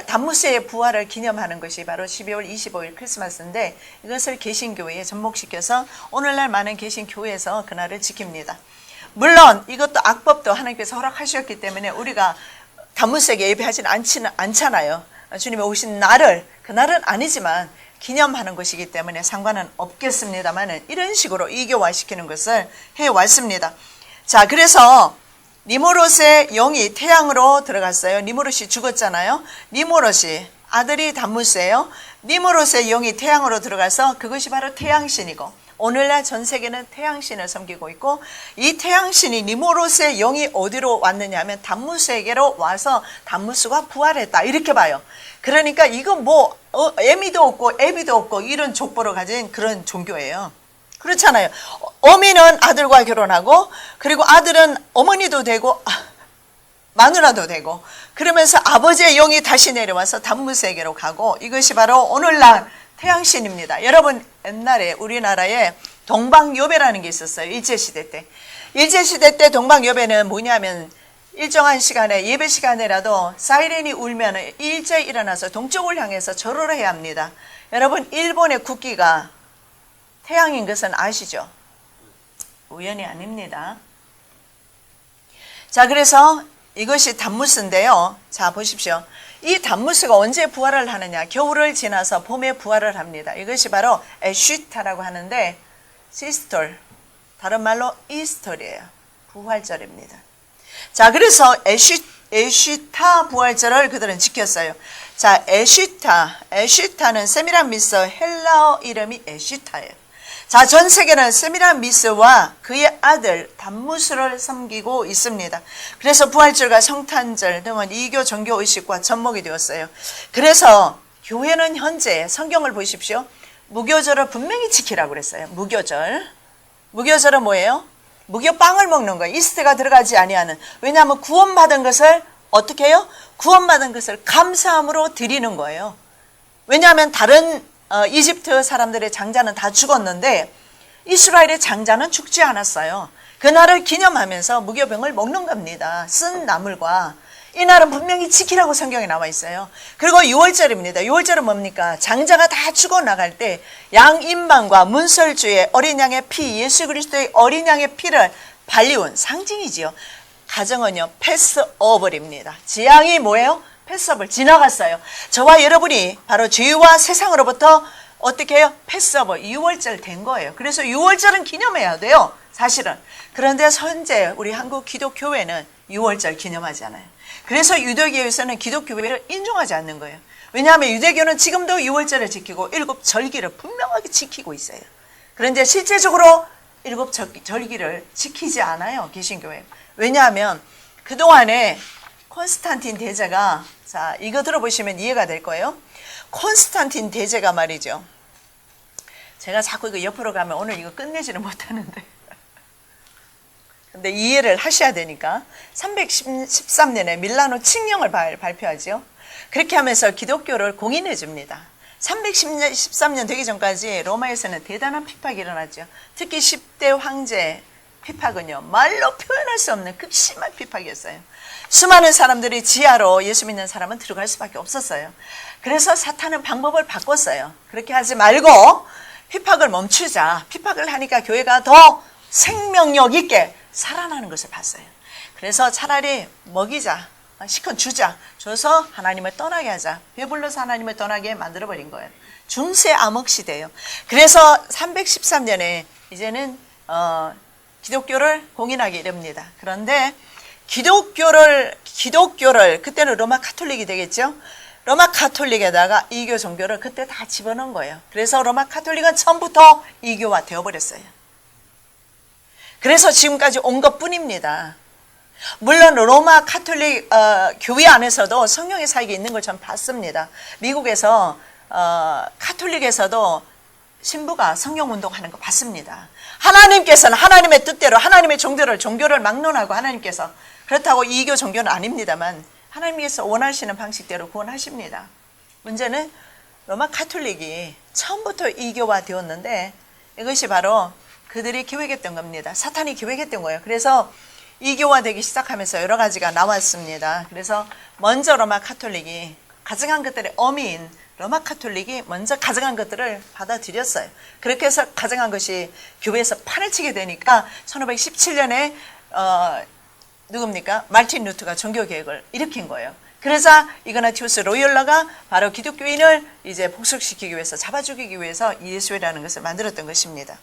단무스의 부활을 기념하는 것이 바로 12월 25일 크리스마스인데 이것을 개신교회에 접목시켜서 오늘날 많은 개신교회에서 그날을 지킵니다. 물론 이것도 악법도 하나님께서 허락하셨기 때문에 우리가 단무스에게 예배하지는 않잖아요. 주님이 오신 날을 그날은 아니지만 기념하는 것이기 때문에 상관은 없겠습니다만 이런 식으로 이교화시키는 것을 해왔습니다. 자, 그래서 니무롯의 영이 태양으로 들어갔어요. 니무롯이 죽었잖아요. 니무롯이 아들이 단무스예요. 니무롯의 영이 태양으로 들어가서 그것이 바로 태양신이고 오늘날 전 세계는 태양신을 섬기고 있고 이 태양신이 니무롯의 영이 어디로 왔느냐 하면 단무스에게로 와서 단무스가 부활했다 이렇게 봐요. 그러니까 이건 뭐 애미도 없고 애비도 없고 이런 족보를 가진 그런 종교예요. 그렇잖아요. 어미는 아들과 결혼하고 그리고 아들은 어머니도 되고 마누라도 되고 그러면서 아버지의 영이 다시 내려와서 단무스에게로 가고 이것이 바로 오늘날 태양신입니다. 여러분 옛날에 우리나라에 동방요배라는 게 있었어요. 일제시대 때. 일제시대 때 동방요배는 뭐냐면 일정한 시간에 예배 시간에라도 사이렌이 울면 일제히 일어나서 동쪽을 향해서 절호를 해야 합니다. 여러분 일본의 국기가 태양인 것은 아시죠? 우연이 아닙니다. 자, 그래서 이것이 단무스인데요. 자, 보십시오. 이 단무스가 언제 부활을 하느냐? 겨울을 지나서 봄에 부활을 합니다. 이것이 바로 에쉬타라고 하는데 시스톨, 다른 말로 이스톨이에요. 부활절입니다. 자, 그래서 에쉬타 부활절을 그들은 지켰어요. 자, 에쉬타는 세미라미스 헬라어 이름이 에쉬타예요. 자, 전 세계는 세미라미스와 그의 아들 단무스를 섬기고 있습니다. 그래서 부활절과 성탄절 등은 이교 종교의식과 접목이 되었어요. 그래서 교회는 현재 성경을 보십시오. 무교절을 분명히 지키라고 그랬어요. 무교절. 무교절은 뭐예요? 무교빵을 먹는 거예요. 이스트가 들어가지 아니하는. 왜냐하면 구원받은 것을 어떻게 해요? 구원받은 것을 감사함으로 드리는 거예요. 왜냐하면 다른 이집트 사람들의 장자는 다 죽었는데 이스라엘의 장자는 죽지 않았어요. 그날을 기념하면서 무교병을 먹는 겁니다. 쓴 나물과. 이 날은 분명히 지키라고 성경에 나와 있어요. 그리고 6월절입니다. 6월절은 뭡니까? 장자가 다 죽어나갈 때 양인방과 문설주의 어린 양의 피, 예수 그리스도의 어린 양의 피를 발리운 상징이지요. 가정은요, 패스오버입니다. 지향이 뭐예요? 패스오버 지나갔어요. 저와 여러분이 바로 죄와 세상으로부터 어떻게 해요? 패스오버 6월절 된 거예요. 그래서 6월절은 기념해야 돼요. 사실은. 그런데 현재 우리 한국 기독교회는 6월절 기념하지 않아요. 그래서 유대교에서는 기독교회를 인정하지 않는 거예요. 왜냐하면 유대교는 지금도 6월절을 지키고 7절기를 분명하게 지키고 있어요. 그런데 실제적으로 7절기를 지키지 않아요. 개신교회. 왜냐하면 그동안에 콘스탄틴 대제가, 자, 이거 들어보시면 이해가 될 거예요. 콘스탄틴 대제가 말이죠. 제가 자꾸 이거 옆으로 가면 오늘 이거 끝내지는 못하는데. 근데 이해를 하셔야 되니까 313년에 밀라노 칙령을 발표하죠. 그렇게 하면서 기독교를 공인해 줍니다. 313년 되기 전까지 로마에서는 대단한 핍박이 일어났죠. 특히 10대 황제 핍박은요, 말로 표현할 수 없는 극심한 핍박이었어요. 수많은 사람들이 지하로 예수 믿는 사람은 들어갈 수밖에 없었어요. 그래서 사탄은 방법을 바꿨어요. 그렇게 하지 말고 핍박을 멈추자. 핍박을 하니까 교회가 더 생명력 있게 살아나는 것을 봤어요. 그래서 차라리 먹이자. 시큰 주자. 줘서 하나님을 떠나게 하자. 배불러서 하나님을 떠나게 만들어버린 거예요. 중세 암흑 시대예요. 그래서 313년에 이제는 기독교를 공인하게 이릅니다. 그런데 기독교를 그때는 로마 카톨릭이 되겠죠. 로마 카톨릭에다가 이교 종교를 그때 다 집어넣은 거예요. 그래서 로마 카톨릭은 처음부터 이교화 되어버렸어요. 그래서 지금까지 온 것뿐입니다. 물론 로마 카톨릭 교회 안에서도 성령의 사역이 있는 걸 전 봤습니다. 미국에서 카톨릭에서도 신부가 성령운동하는 거 봤습니다. 하나님께서는 하나님의 뜻대로 하나님의 종교를 막론하고 하나님께서 그렇다고 이교 종교는 아닙니다만 하나님께서 원하시는 방식대로 구원하십니다. 문제는 로마 카톨릭이 처음부터 이교화 되었는데 이것이 바로 그들이 기획했던 겁니다. 사탄이 기획했던 거예요. 그래서 이교화되기 시작하면서 여러 가지가 나왔습니다. 그래서 먼저 로마 카톨릭이 가증한 것들의 어미인 로마 카톨릭이 먼저 가증한 것들을 받아들였어요. 그렇게 해서 가증한 것이 교회에서 판을 치게 되니까 1517년에 누굽니까? 마르틴 루터가 종교개혁을 일으킨 거예요. 그러자 이그나티우스 로열라가 바로 기독교인을 이제 복속시키기 위해서 잡아 죽이기 위해서 예수회라는 것을 만들었던 것입니다.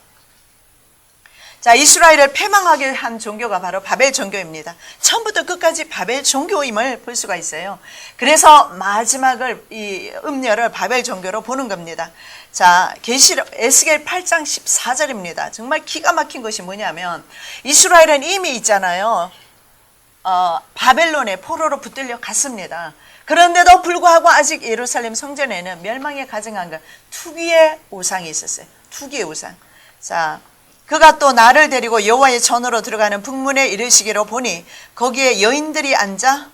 자, 이스라엘을 패망하게 한 종교가 바로 바벨 종교입니다. 처음부터 끝까지 바벨 종교임을 볼 수가 있어요. 그래서 마지막을 이 음녀를 바벨 종교로 보는 겁니다. 자, 계시록 에스겔 8장 14절입니다. 정말 기가 막힌 것이 뭐냐면 이스라엘은 이미 있잖아요. 바벨론의 포로로 붙들려 갔습니다. 그런데도 불구하고 아직 예루살렘 성전에는 멸망에 가증한 것 투기의 우상이 있었어요. 투기의 우상. 자, 그가 또 나를 데리고 여호와의 전으로 들어가는 북문에 이르시기로 보니 거기에 여인들이 앉아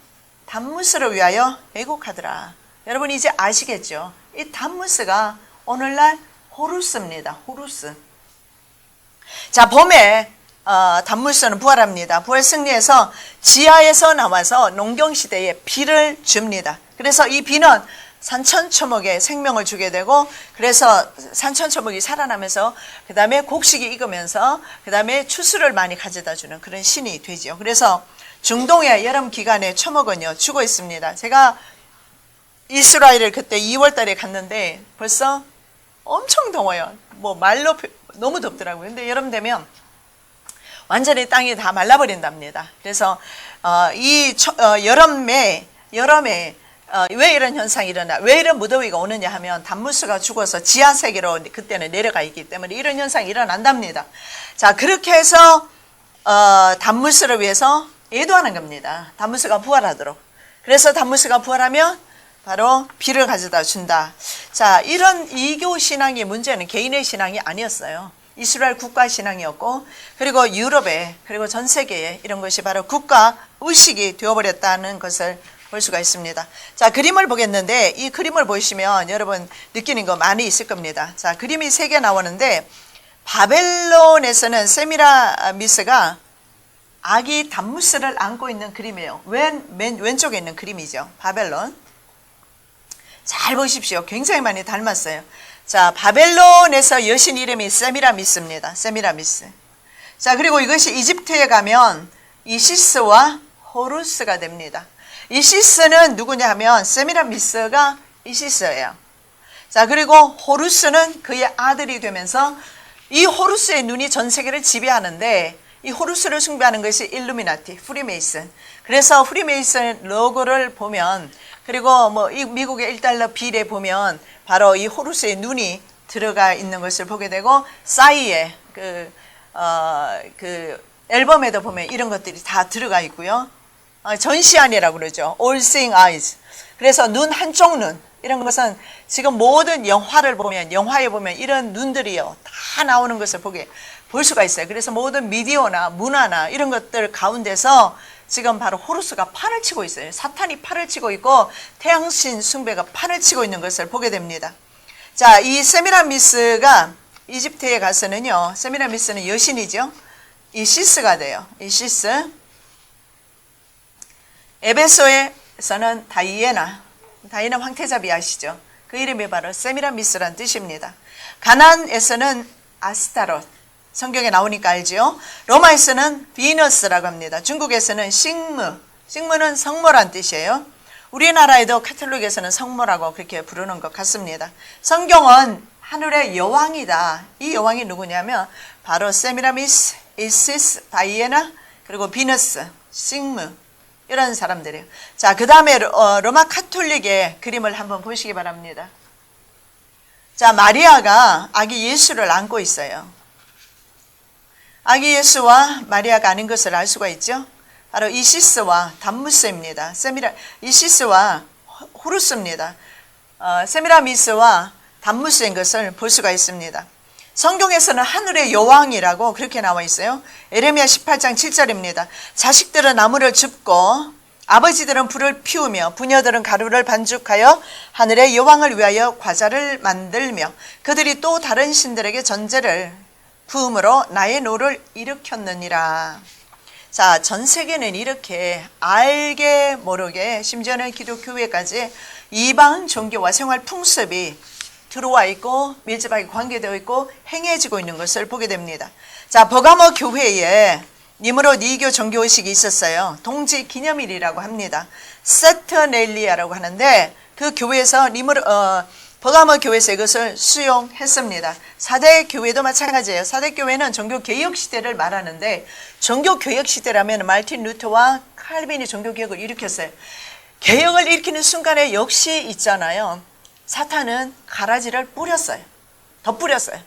단무스를 위하여 애곡하더라. 여러분 이제 아시겠죠? 이 단무스가 오늘날 호루스입니다. 호루스. 자, 봄에 단무스는 부활합니다. 부활 승리해서 지하에서 나와서 농경시대에 비를 줍니다. 그래서 이 비는 산천초목에 생명을 주게 되고 그래서 산천초목이 살아나면서 그 다음에 곡식이 익으면서 그 다음에 추수를 많이 가져다 주는 그런 신이 되지요. 그래서 중동의 여름 기간에 초목은요 죽어 있습니다. 제가 이스라엘을 그때 2월 달에 갔는데 벌써 엄청 더워요. 뭐 말로 너무 덥더라고요. 근데 여름 되면 완전히 땅이 다 말라버린답니다. 그래서 여름에 왜 이런 현상이 일어나? 왜 이런 무더위가 오느냐 하면 단무스가 죽어서 지하세계로 그때는 내려가 있기 때문에 이런 현상이 일어난답니다. 자, 그렇게 해서 단무스를 위해서 예도하는 겁니다. 단무스가 부활하도록. 그래서 단무스가 부활하면 바로 비를 가져다 준다. 자, 이런 이교 신앙의 문제는 개인의 신앙이 아니었어요. 이스라엘 국가 신앙이었고 그리고 유럽에 그리고 전 세계에 이런 것이 바로 국가 의식이 되어버렸다는 것을 볼 수가 있습니다. 자, 그림을 보겠는데 이 그림을 보시면 여러분 느끼는 거 많이 있을 겁니다. 자, 그림이 3개 나오는데 바벨론에서는 세미라미스가 아기 단무스를 안고 있는 그림이에요. 왼쪽에 있는 그림이죠. 바벨론. 잘 보십시오. 굉장히 많이 닮았어요. 자, 바벨론에서 여신 이름이 세미라미스입니다. 세미라미스. 자, 그리고 이것이 이집트에 가면 이시스와 호루스가 됩니다. 이시스는 누구냐 하면 세미라미스가 이시스예요. 자, 그리고 호루스는 그의 아들이 되면서 이 호루스의 눈이 전 세계를 지배하는데 이 호루스를 숭배하는 것이 일루미나티, 프리메이슨. 그래서 프리메이슨 로고를 보면 그리고 뭐 이 미국의 1달러 빌에 보면 바로 이 호루스의 눈이 들어가 있는 것을 보게 되고 싸이의 그 앨범에도 보면 이런 것들이 다 들어가 있고요. 전시안이라고 그러죠. All Seeing Eyes. 그래서 눈 한쪽 눈 이런 것은 지금 모든 영화에 보면 이런 눈들이요 다 나오는 것을 볼 수가 있어요. 그래서 모든 미디어나 문화나 이런 것들 가운데서 지금 바로 호루스가 판을 치고 있어요. 사탄이 판을 치고 있고 태양신 숭배가 판을 치고 있는 것을 보게 됩니다. 자, 이 세미라미스가 이집트에 가서는요. 세미라미스는 여신이죠. 이시스가 돼요. 이시스. 에베소에서는 다이애나 황태자비 아시죠? 그 이름이 바로 세미라미스란 뜻입니다. 가나안에서는 아스타롯, 성경에 나오니까 알지요? 로마에서는 비너스라고 합니다. 중국에서는 싱무, 식무는 성모란 뜻이에요. 우리나라에도 카톨릭에서는 성모라고 그렇게 부르는 것 같습니다. 성경은 하늘의 여왕이다. 이 여왕이 누구냐면 바로 세미라미스, 이시스, 다이애나, 그리고 비너스, 식무 이런 사람들이에요. 자, 그 다음에 로마 카톨릭의 그림을 한번 보시기 바랍니다. 자, 마리아가 아기 예수를 안고 있어요. 아기 예수와 마리아가 아닌 것을 알 수가 있죠. 바로 이시스와 담무스입니다. 이시스와 호루스입니다. 세미라미스와 담무스인 것을 볼 수가 있습니다. 성경에서는 하늘의 여왕이라고 그렇게 나와 있어요. 에레미야 18장 7절입니다. 자식들은 나무를 줍고 아버지들은 불을 피우며 부녀들은 가루를 반죽하여 하늘의 여왕을 위하여 과자를 만들며 그들이 또 다른 신들에게 전제를 부음으로 나의 노를 일으켰느니라. 자, 전 세계는 이렇게 알게 모르게 심지어는 기독교회까지 이방 종교와 생활 풍습이 들어와 있고 밀접하게 관계되어 있고 행해지고 있는 것을 보게 됩니다. 자, 버가모 교회에 니므롯 2교 종교의식이 있었어요. 동지 기념일이라고 합니다. 세터넬리아라고 하는데 그 교회에서 버가모 교회에서 이것을 수용했습니다. 4대 교회도 마찬가지예요. 4대 교회는 종교개혁 시대를 말하는데 종교개혁 시대라면 마르틴 루터와 칼빈이 종교개혁을 일으켰어요. 개혁을 일으키는 순간에 역시 있잖아요. 사탄은 가라지를 뿌렸어요. 더 뿌렸어요.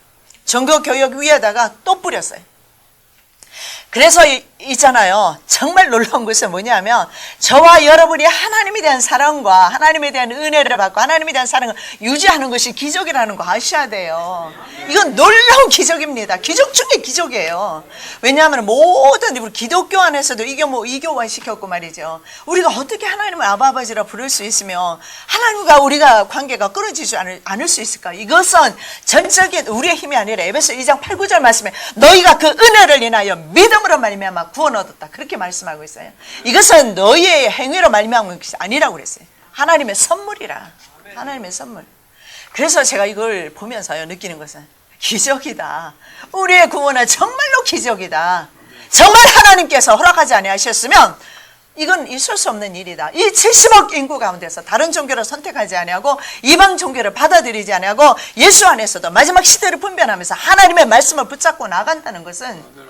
종교개혁 위에다가 또 뿌렸어요. 그래서 있잖아요. 정말 놀라운 것은 뭐냐면 저와 여러분이 하나님에 대한 사랑과 하나님에 대한 은혜를 받고 하나님에 대한 사랑을 유지하는 것이 기적이라는 거 아셔야 돼요. 이건 놀라운 기적입니다. 기적 중에 기적이에요. 왜냐하면 모든 우리 기독교 안에서도 이교화 시켰고 말이죠. 우리가 어떻게 하나님을 아버지라 부를 수 있으며 하나님과 우리가 관계가 끊어지지 않을 수 있을까? 이것은 전적인 우리의 힘이 아니라 에베소 2장 8, 9절 말씀에 너희가 그 은혜를 인하여 믿음으로 말미암아 구원 얻었다. 그렇게 말씀하고 있어요. 이것은 너희의 행위로 말미암은 것이 아니라고 그랬어요. 하나님의 선물이라. 하나님의 선물. 그래서 제가 이걸 보면서요 느끼는 것은 기적이다. 우리의 구원은 정말로 기적이다. 정말 하나님께서 허락하지 아니하셨으면 이건 있을 수 없는 일이다. 이 70억 인구 가운데서 다른 종교를 선택하지 아니하고 이방 종교를 받아들이지 아니하고 예수 안에서도 마지막 시대를 분별하면서 하나님의 말씀을 붙잡고 나간다는 것은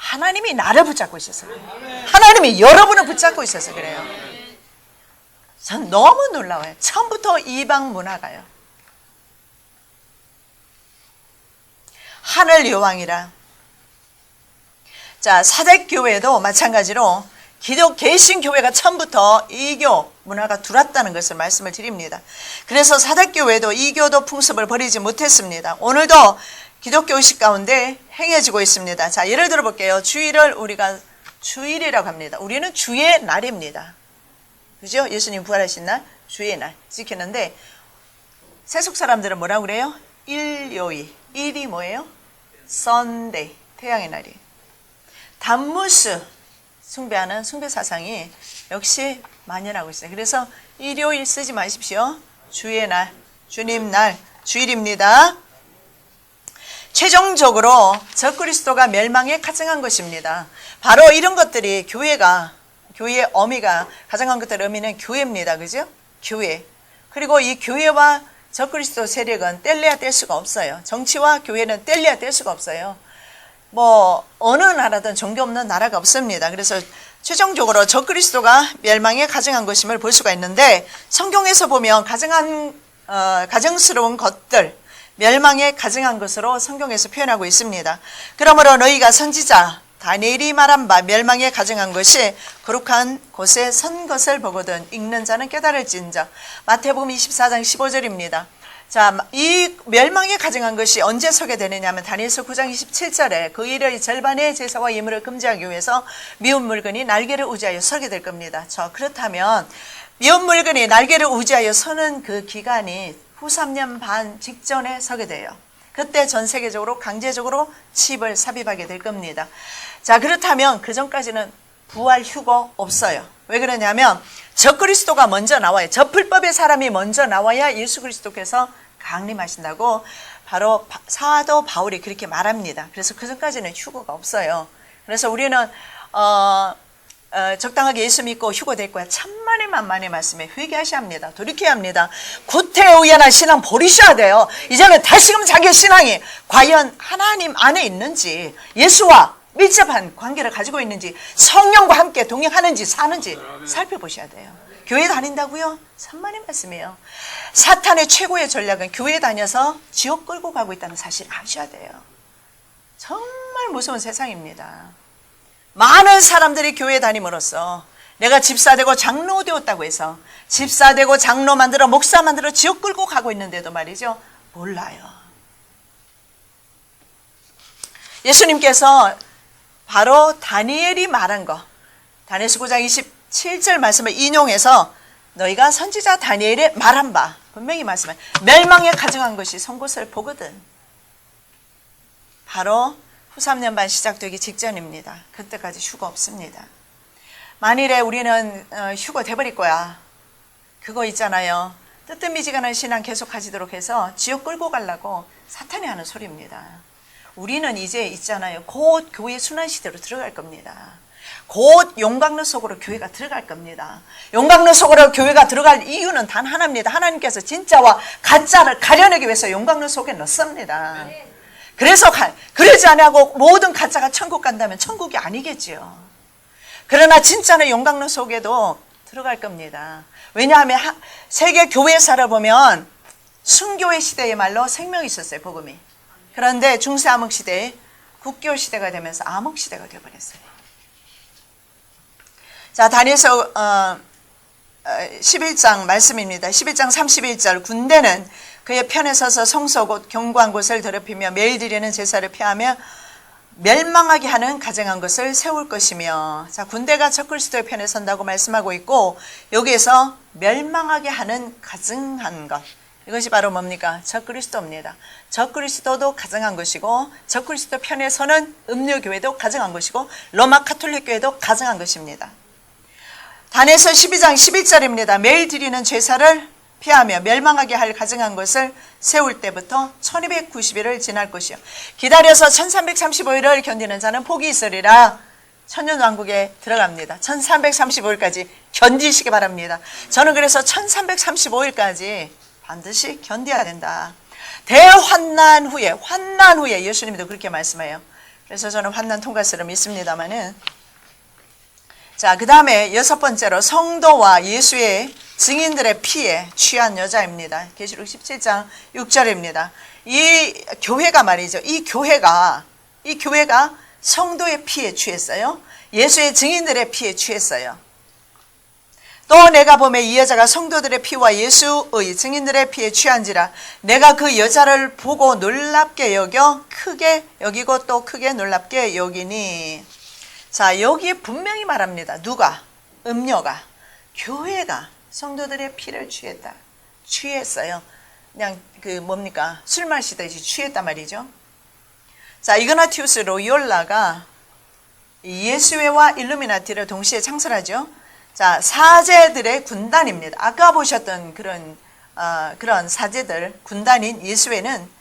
하나님이 나를 붙잡고 있어서 그래요. 하나님이 여러분을 붙잡고 있어서 그래요. 전 너무 놀라워요. 처음부터 이방 문화가요. 하늘 여왕이라. 자, 사대교회도 마찬가지로 기독 개신교회가 처음부터 이교 문화가 들어왔다는 것을 말씀을 드립니다. 그래서 사대교회도 이교도 풍습을 버리지 못했습니다. 오늘도 기독교 의식 가운데 행해지고 있습니다. 자, 예를 들어 볼게요. 주일을 우리가 주일이라고 합니다. 우리는 주의 날입니다. 그죠? 예수님 부활하신 날, 주의 날 지키는데 세속 사람들은 뭐라고 그래요? 일요일. 일이 뭐예요? Sunday. 태양의 날이. 담무스 숭배하는 숭배 사상이 역시 만연하고 있어요. 그래서 일요일 쓰지 마십시오. 주의 날, 주님 날, 주일입니다. 최종적으로 적그리스도가 멸망에 가증한 것입니다. 바로 이런 것들이 교회의 어미가 가증한 것들의 의미는 교회입니다. 그죠? 교회. 그리고 이 교회와 적그리스도 세력은 뗄래야 뗄 수가 없어요. 정치와 교회는 뗄래야 뗄 수가 없어요. 어느 나라든 종교 없는 나라가 없습니다. 그래서 최종적으로 적그리스도가 멸망에 가증한 것임을 볼 수가 있는데 성경에서 보면 가증스러운 것들, 멸망에 가증한 것으로 성경에서 표현하고 있습니다. 그러므로 너희가 선지자 다니엘이 말한 바 멸망에 가증한 것이 거룩한 곳에 선 것을 보거든 읽는 자는 깨달을진저. 마태복음 24장 15절입니다. 자, 이 멸망에 가증한 것이 언제 서게 되느냐 하면 다니엘서 9장 27절에 그 일의 절반의 제사와 예물을 금지하기 위해서 미운 물건이 날개를 우지하여 서게 될 겁니다. 그렇다면 미운 물건이 날개를 우지하여 서는 그 기간이 후 3년 반 직전에 서게 돼요. 그때 전 세계적으로 강제적으로 칩을 삽입하게 될 겁니다. 자, 그렇다면 그 전까지는 부활 휴거 없어요. 왜 그러냐면 적그리스도가 먼저 나와요. 적불법의 사람이 먼저 나와야 예수 그리스도께서 강림하신다고 바로 사도 바울이 그렇게 말합니다. 그래서 그 전까지는 휴거가 없어요. 그래서 우리는 적당하게 예수 믿고 휴거될 거야. 천만의 만만의 말씀에 회개하셔야 합니다. 돌이켜야 합니다. 구태의연한 신앙 버리셔야 돼요. 이제는 다시금 자기의 신앙이 과연 하나님 안에 있는지, 예수와 밀접한 관계를 가지고 있는지, 성령과 함께 동행하는지 사는지 살펴보셔야 돼요. 교회 다닌다고요? 천만의 말씀이에요. 사탄의 최고의 전략은 교회 다녀서 지옥 끌고 가고 있다는 사실 아셔야 돼요. 정말 무서운 세상입니다. 많은 사람들이 교회 다님으로써 내가 집사 되고 장로 되었다고 해서 집사 되고 장로 만들어 목사 만들어 지옥 끌고 가고 있는데도 말이죠. 몰라요. 예수님께서 바로 다니엘이 말한 거, 다니엘서 9장 27절 말씀을 인용해서 너희가 선지자 다니엘의 말한 바, 분명히 말씀해, 멸망에 가증한 것이 선곳을 보거든. 바로 후 3년 반 시작되기 직전입니다. 그때까지 휴거 없습니다. 만일에 우리는 휴거 돼버릴 거야. 그거 있잖아요. 뜨뜻미지근한 신앙 계속 가지도록 해서 지옥 끌고 가려고 사탄이 하는 소리입니다. 우리는 이제 있잖아요. 곧 교회 순환시대로 들어갈 겁니다. 곧 용광로 속으로 교회가 들어갈 겁니다. 용광로 속으로 교회가 들어갈 이유는 단 하나입니다. 하나님께서 진짜와 가짜를 가려내기 위해서 용광로 속에 넣습니다. 그래서 그러지 않고 모든 가짜가 천국 간다면 천국이 아니겠지요. 그러나 진짜는 용광로 속에도 들어갈 겁니다. 왜냐하면 세계 교회사를 보면 순교회 시대의 말로 생명이 있었어요. 복음이. 그런데 중세 암흑 시대에 국교 시대가 되면서 암흑 시대가 되어버렸어요. 자, 다니엘서 11장 말씀입니다. 11장 31절, 군대는 그의 편에 서서 성소 곧 견고한 곳을 더럽히며 매일 드리는 제사를 폐하며 멸망하게 하는 가증한 것을 세울 것이며, 자, 군대가 적그리스도의 편에 선다고 말씀하고 있고, 여기에서 멸망하게 하는 가증한 것, 이것이 바로 뭡니까? 적그리스도입니다. 적그리스도도 가증한 것이고, 적그리스도 편에 서는 음료교회도 가증한 것이고, 로마 카톨릭 교회도 가증한 것입니다. 다니엘서 12장 11절입니다. 매일 드리는 제사를 피하며 멸망하게 할 가증한 것을 세울 때부터 1290일을 지날 것이요. 기다려서 1335일을 견디는 자는 복이 있으리라. 천년왕국에 들어갑니다. 1335일까지 견디시기 바랍니다. 저는 그래서 1335일까지 반드시 견뎌야 된다. 대환난 후에 예수님도 그렇게 말씀해요. 그래서 저는 환난 통과스를 믿습니다만은, 자, 그 다음에 6번째로 성도와 예수의 증인들의 피에 취한 여자입니다. 계시록 17장 6절입니다. 이 교회가 말이죠. 이 교회가 성도의 피에 취했어요. 예수의 증인들의 피에 취했어요. 또 내가 보매 이 여자가 성도들의 피와 예수의 증인들의 피에 취한지라 내가 그 여자를 보고 놀랍게 여겨 크게 여기고 또 크게 놀랍게 여기니. 자, 여기에 분명히 말합니다. 누가? 음녀가, 교회가 성도들의 피를 취했어요. 그냥 술 마시듯이 취했단 말이죠. 자, 이그나티우스 로이올라가 예수회와 일루미나티를 동시에 창설하죠. 자, 사제들의 군단입니다. 아까 보셨던 그런 사제들 군단인 예수회는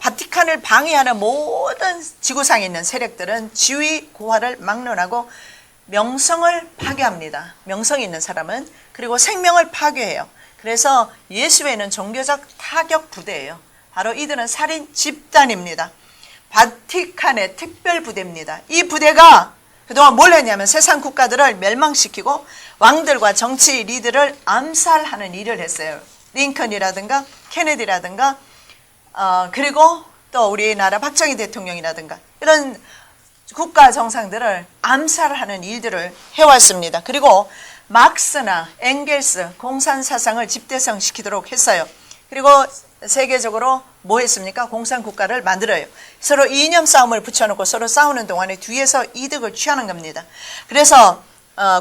바티칸을 방해하는 모든 지구상에 있는 세력들은 지위 고하를 막론하고 명성을 파괴합니다. 명성이 있는 사람은. 그리고 생명을 파괴해요. 그래서 예수회는 종교적 타격 부대예요. 바로 이들은 살인 집단입니다. 바티칸의 특별 부대입니다. 이 부대가 그동안 뭘 했냐면 세상 국가들을 멸망시키고 왕들과 정치 리더를 암살하는 일을 했어요. 링컨이라든가 케네디라든가 그리고 또 우리나라 박정희 대통령이라든가 이런 국가 정상들을 암살하는 일들을 해왔습니다. 그리고 막스나 엥겔스 공산사상을 집대성시키도록 했어요. 그리고 세계적으로 뭐 했습니까? 공산국가를 만들어요. 서로 이념 싸움을 붙여놓고 서로 싸우는 동안에 뒤에서 이득을 취하는 겁니다. 그래서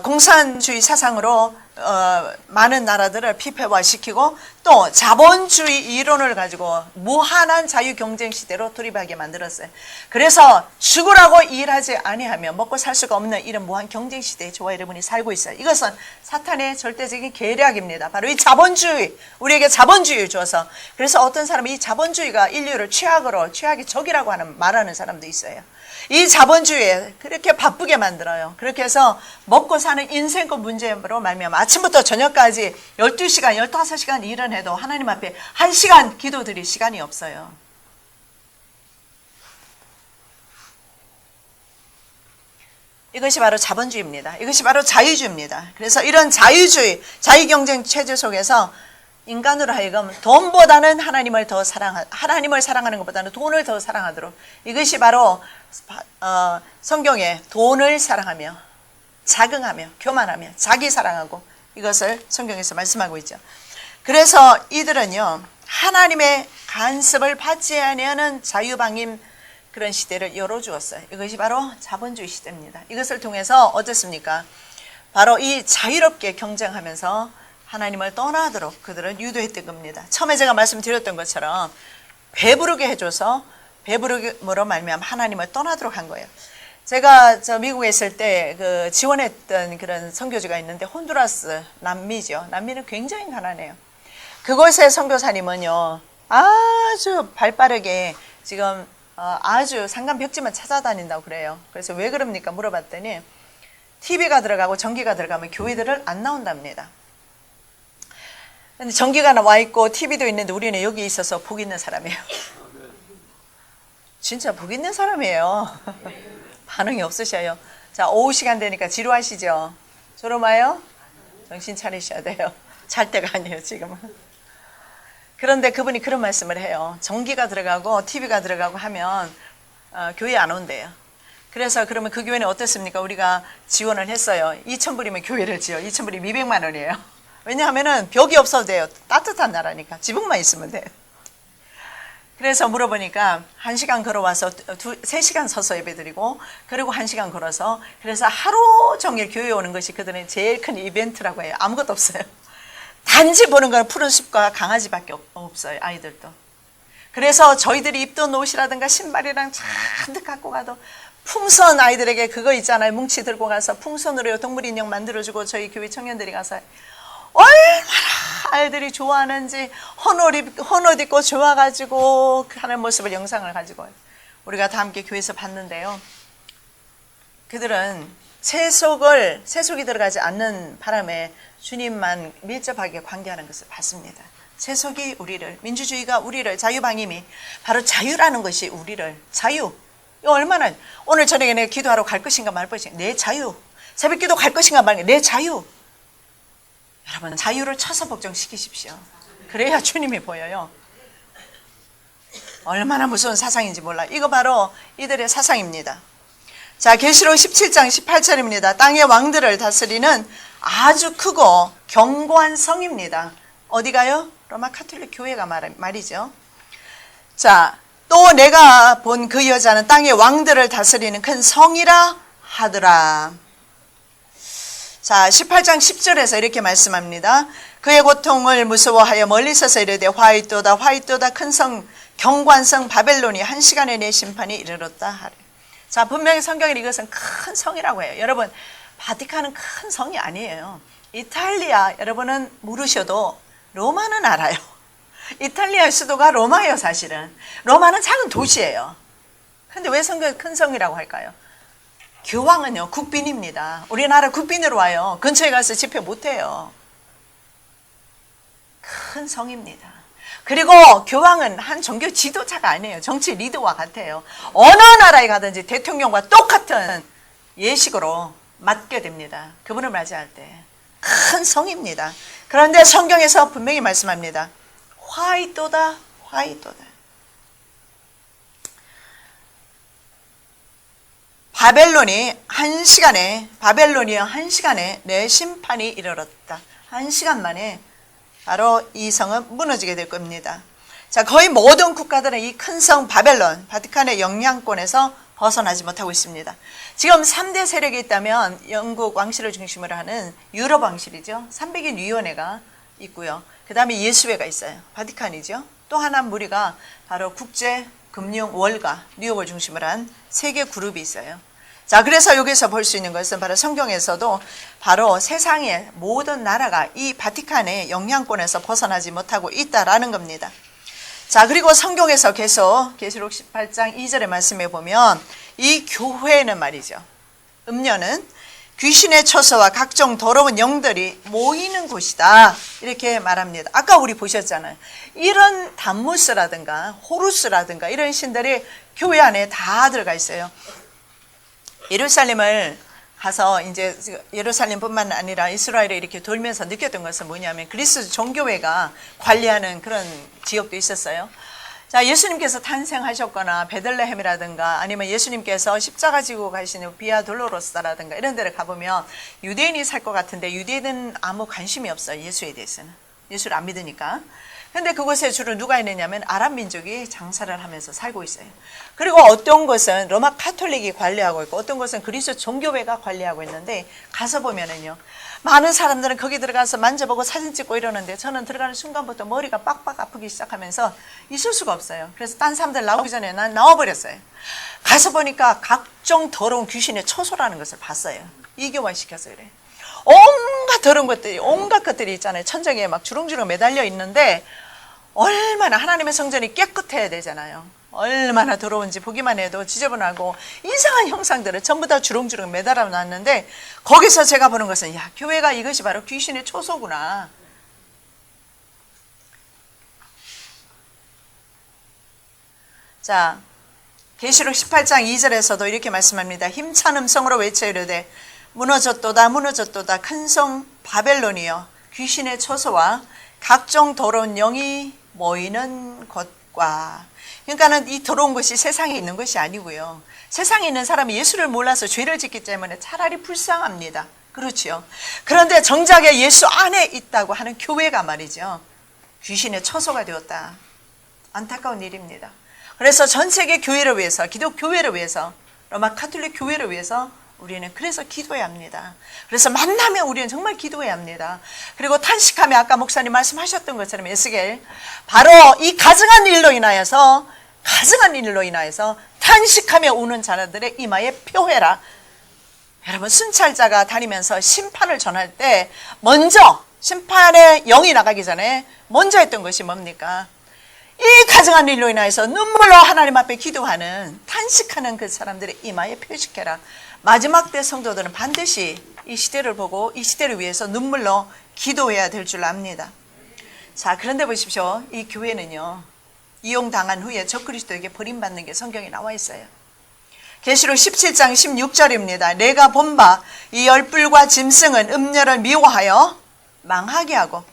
공산주의 사상으로 많은 나라들을 피폐화시키고 또 자본주의 이론을 가지고 무한한 자유경쟁 시대로 돌입하게 만들었어요. 그래서 죽으라고 일하지 아니하며 먹고 살 수가 없는 이런 무한 경쟁 시대에 저와 여러분이 살고 있어요. 이것은 사탄의 절대적인 계략입니다. 바로 이 자본주의, 우리에게 자본주의를 줘서, 그래서 어떤 사람이 이 자본주의가 인류를 최악의 적이라고 말하는 사람도 있어요. 이 자본주의에 그렇게 바쁘게 만들어요. 그렇게 해서 먹고 사는 인생권 문제로 말미암아 아침부터 저녁까지 12시간, 15시간 일은 해도 하나님 앞에 1시간 기도 드릴 시간이 없어요. 이것이 바로 자본주의입니다. 이것이 바로 자유주의입니다. 그래서 이런 자유주의, 자유경쟁 체제 속에서 인간으로 하여금 돈보다는 하나님을 사랑하는 것보다는 돈을 더 사랑하도록, 이것이 바로 성경에 돈을 사랑하며 자긍하며 교만하며 자기 사랑하고, 이것을 성경에서 말씀하고 있죠. 그래서 이들은요, 하나님의 간섭을 받지 아니하는 자유방임 그런 시대를 열어주었어요. 이것이 바로 자본주의 시대입니다. 이것을 통해서 어떻습니까? 바로 이 자유롭게 경쟁하면서 하나님을 떠나도록 그들은 유도했던 겁니다. 처음에 제가 말씀드렸던 것처럼 배부르게 해줘서 배부르므로 말미암아 하나님을 떠나도록 한 거예요. 제가 미국에 있을 때 그 지원했던 그런 선교지가 있는데 혼두라스 남미죠. 남미는 굉장히 가난해요. 그곳의 선교사님은요, 아주 발빠르게 지금 아주 산간 벽지만 찾아다닌다고 그래요. 그래서 왜 그럽니까 물어봤더니 TV가 들어가고 전기가 들어가면 교회들을 안 나온답니다. 근데 전기가 와 있고 TV도 있는데 우리는 여기 있어서 복 있는 사람이에요. 진짜 복 있는 사람이에요. 반응이 없으셔요. 자, 오후 시간 되니까 지루하시죠? 졸음와요? 정신 차리셔야 돼요. 잘 때가 아니에요, 지금은. 그런데 그분이 그런 말씀을 해요. 전기가 들어가고 TV가 들어가고 하면 교회 안 온대요. 그래서 그러면 그 교회는 어떻습니까? 우리가 지원을 했어요. 2,000불이면 교회를 지어. 2,000불이 200만 원이에요. 왜냐하면은 벽이 없어도 돼요. 따뜻한 나라니까. 지붕만 있으면 돼요. 그래서 물어보니까 1시간 걸어와서 3시간 서서 예배드리고, 그리고 1시간 걸어서, 그래서 하루 종일 교회 오는 것이 그들은 제일 큰 이벤트라고 해요. 아무것도 없어요. 단지 보는 건 푸른 숲과 강아지밖에 없어요. 아이들도. 그래서 저희들이 입던 옷이라든가 신발이랑 잔뜩 갖고 가도, 풍선 아이들에게 그거 있잖아요. 뭉치 들고 가서 풍선으로 동물 인형 만들어주고 저희 교회 청년들이 가서 얼마나 아이들이 좋아하는지 헌옷 입고 좋아가지고 하는 모습을 영상을 가지고 우리가 다 함께 교회에서 봤는데요. 그들은 세속이 들어가지 않는 바람에 주님만 밀접하게 관계하는 것을 봤습니다. 세속이 우리를, 민주주의가 우리를, 자유방임이 바로 자유라는 것이 우리를, 자유. 얼마나, 오늘 저녁에 내가 기도하러 갈 것인가 말 것인가, 내 자유. 새벽 기도 갈 것인가 말 것인가, 내 자유. 여러분, 자유를 쳐서 복종시키십시오. 그래야 주님이 보여요. 얼마나 무서운 사상인지 몰라. 이거 바로 이들의 사상입니다. 자, 계시록 17장 18절입니다. 땅의 왕들을 다스리는 아주 크고 견고한 성입니다. 어디가요? 로마 카톨릭 교회가 말이죠. 자, 또 내가 본 그 여자는 땅의 왕들을 다스리는 큰 성이라 하더라. 자, 18장 10절에서 이렇게 말씀합니다. 그의 고통을 무서워하여 멀리 서서 이르되 화이또다 화이또다 큰 성 견고한 성 바벨론이 한 시간에 내 심판이 이르렀다 하래. 자, 분명히 성경에 이것은 큰 성이라고 해요. 여러분, 바티칸은 큰 성이 아니에요. 이탈리아, 여러분은 모르셔도 로마는 알아요. 이탈리아 수도가 로마예요, 사실은. 로마는 작은 도시예요. 근데 왜 성경에 큰 성이라고 할까요? 교황은요, 국빈입니다. 우리나라 국빈으로 와요. 근처에 가서 집회 못해요. 큰 성입니다. 그리고 교황은 한 종교 지도자가 아니에요. 정치 리더와 같아요. 어느 나라에 가든지 대통령과 똑같은 예식으로 맡게 됩니다. 그분을 맞이할 때. 큰 성입니다. 그런데 성경에서 분명히 말씀합니다. 화이또다, 화이또다. 바벨론이요, 한 시간에 내 심판이 이르렀다. 1시간 만에 바로 이 성은 무너지게 될 겁니다. 자, 거의 모든 국가들은 이 큰 성 바벨론, 바티칸의 영향권에서 벗어나지 못하고 있습니다. 지금 3대 세력이 있다면 영국 왕실을 중심으로 하는 유럽 왕실이죠. 300인 위원회가 있고요. 그 다음에 예수회가 있어요. 바티칸이죠. 또 하나 무리가 바로 국제금융월가, 뉴욕을 중심으로 한 세 개 그룹이 있어요. 자, 그래서 여기서 볼 수 있는 것은 바로 성경에서도 바로 세상의 모든 나라가 이 바티칸의 영향권에서 벗어나지 못하고 있다라는 겁니다. 자, 그리고 성경에서 계속 계시록 18장 2절의 말씀에 보면 이 교회는 말이죠. 음녀는 귀신의 처소와 각종 더러운 영들이 모이는 곳이다. 이렇게 말합니다. 아까 우리 보셨잖아요. 이런 담무스라든가 호루스라든가 이런 신들이 교회 안에 다 들어가 있어요. 예루살렘을 가서 이제 예루살렘뿐만 아니라 이스라엘에 이렇게 돌면서 느꼈던 것은 뭐냐면 그리스도 종교회가 관리하는 그런 지역도 있었어요. 자, 예수님께서 탄생하셨거나 베들레헴이라든가 아니면 예수님께서 십자가 지고 가시는 비아 돌로로사라든가 이런 데를 가보면 유대인이 살 것 같은데 유대인은 아무 관심이 없어요. 예수에 대해서는. 예수를 안 믿으니까. 근데 그곳에 주로 누가 있느냐면 아랍 민족이 장사를 하면서 살고 있어요. 그리고 어떤 곳은 로마 카톨릭이 관리하고 있고 어떤 곳은 그리스도 종교회가 관리하고 있는데 가서 보면은요. 많은 사람들은 거기 들어가서 만져보고 사진 찍고 이러는데 저는 들어가는 순간부터 머리가 빡빡 아프기 시작하면서 있을 수가 없어요. 그래서 딴 사람들 나오기 전에 난 나와버렸어요. 가서 보니까 각종 더러운 귀신의 처소라는 것을 봤어요. 이교화시켜서 그래. 온갖 더러운 것들이, 온갖 것들이 있잖아요. 천장에 막 주렁주렁 매달려 있는데 얼마나 하나님의 성전이 깨끗해야 되잖아요. 얼마나 더러운지 보기만 해도 지저분하고 이상한 형상들을 전부 다 주렁주렁 매달아 놨는데 거기서 제가 보는 것은 야, 교회가 이것이 바로 귀신의 초소구나. 자, 계시록 18장 2절에서도 이렇게 말씀합니다. 힘찬 음성으로 외쳐 이르되 무너졌도다 무너졌도다 큰 성 바벨론이여 귀신의 처소와 각종 더러운 영이 모이는 곳과. 그러니까는 이 더러운 것이 세상에 있는 것이 아니고요. 세상에 있는 사람이 예수를 몰라서 죄를 짓기 때문에 차라리 불쌍합니다. 그렇죠. 그런데 정작에 예수 안에 있다고 하는 교회가 말이죠. 귀신의 처소가 되었다. 안타까운 일입니다. 그래서 전 세계 교회를 위해서, 기독교회를 위해서, 로마 카톨릭 교회를 위해서 우리는 그래서 기도해야 합니다. 그래서 만나면 우리는 정말 기도해야 합니다. 그리고 탄식하며 아까 목사님 말씀하셨던 것처럼 에스겔 바로 이 가증한 일로 인하여서 탄식하며 우는 자들의 이마에 표해라. 여러분 순찰자가 다니면서 심판을 전할 때 먼저 심판의 영이 나가기 전에 먼저 했던 것이 뭡니까? 이 가증한 일로 인하여서 눈물로 하나님 앞에 기도하는 탄식하는 그 사람들의 이마에 표식해라. 마지막 때 성도들은 반드시 이 시대를 보고 이 시대를 위해서 눈물로 기도해야 될 줄 압니다. 자, 그런데 보십시오. 이 교회는요. 이용당한 후에 적그리스도에게 버림받는 게 성경에 나와 있어요. 계시록 17장 16절입니다. 내가 본 바 이 열불과 짐승은 음녀를 미워하여 망하게 하고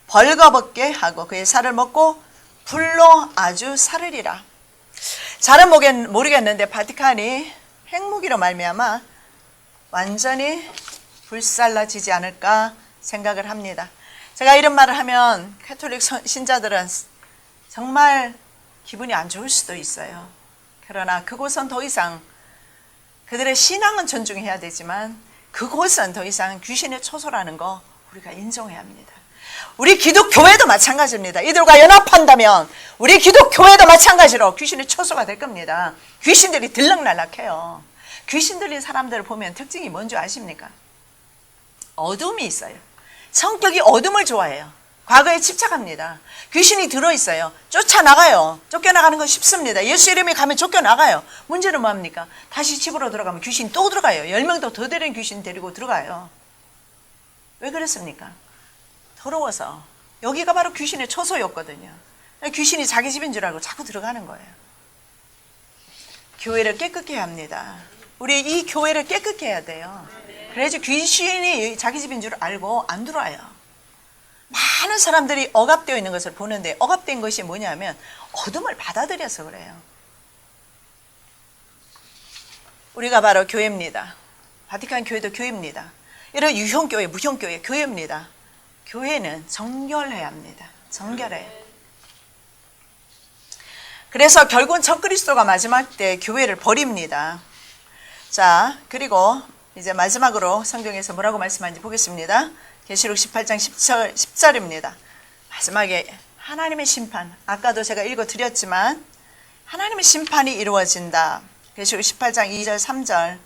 벌거벗게 하고 그의 살을 먹고 불로 아주 사르리라. 잘은 모르겠는데 바티칸이 핵무기로 말미암아 완전히 불살라지지 않을까 생각을 합니다. 제가 이런 말을 하면 가톨릭 신자들은 정말 기분이 안 좋을 수도 있어요. 그러나 그곳은 더 이상 그들의 신앙은 존중해야 되지만 그곳은 더 이상 귀신의 처소라는 거 우리가 인정해야 합니다. 우리 기독교회도 마찬가지입니다. 이들과 연합한다면 우리 기독교회도 마찬가지로 귀신의 처소가 될 겁니다. 귀신들이 들락날락해요. 귀신 들린 사람들을 보면 특징이 뭔지 아십니까? 어둠이 있어요. 성격이 어둠을 좋아해요. 과거에 집착합니다. 귀신이 들어있어요. 쫓아나가요. 쫓겨나가는 건 쉽습니다. 예수 이름이 가면 쫓겨나가요. 문제는 뭐합니까? 다시 집으로 들어가면 귀신이 또 들어가요. 10명도 더 되는 귀신 데리고 들어가요. 왜 그랬습니까? 더러워서. 여기가 바로 귀신의 처소였거든요. 귀신이 자기 집인 줄 알고 자꾸 들어가는 거예요. 교회를 깨끗게 해야 합니다. 우리 이 교회를 깨끗게 해야 돼요. 그래야지 귀신이 자기 집인 줄 알고 안 들어와요. 많은 사람들이 억압되어 있는 것을 보는데 억압된 것이 뭐냐면 어둠을 받아들여서 그래요. 우리가 바로 교회입니다. 바티칸 교회도 교회입니다. 이런 유형교회, 무형교회, 교회입니다. 교회는 정결해야 합니다. 정결해. 그래서 결국은 적그리스도가 마지막 때 교회를 버립니다. 자, 그리고 이제 마지막으로 성경에서 뭐라고 말씀하는지 보겠습니다. 계시록 18장 10절입니다. 마지막에 하나님의 심판, 아까도 제가 읽어드렸지만 하나님의 심판이 이루어진다. 계시록 18장 2절 3절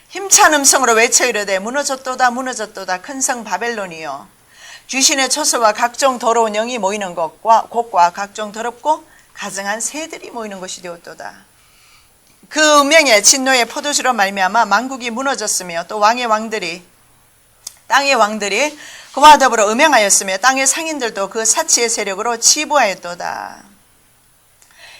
힘찬 음성으로 외쳐 이르되 무너졌도다 무너졌도다 큰 성 바벨론이여 귀신의 처소와 각종 더러운 영이 모이는 곳과 각종 더럽고 가증한 새들이 모이는 곳이 되었도다. 그 운명의 진노의 포도주로 말미암아 만국이 무너졌으며 또 땅의 왕들이 그와 더불어 음행하였으며 땅의 상인들도 그 사치의 세력으로 치부하였도다.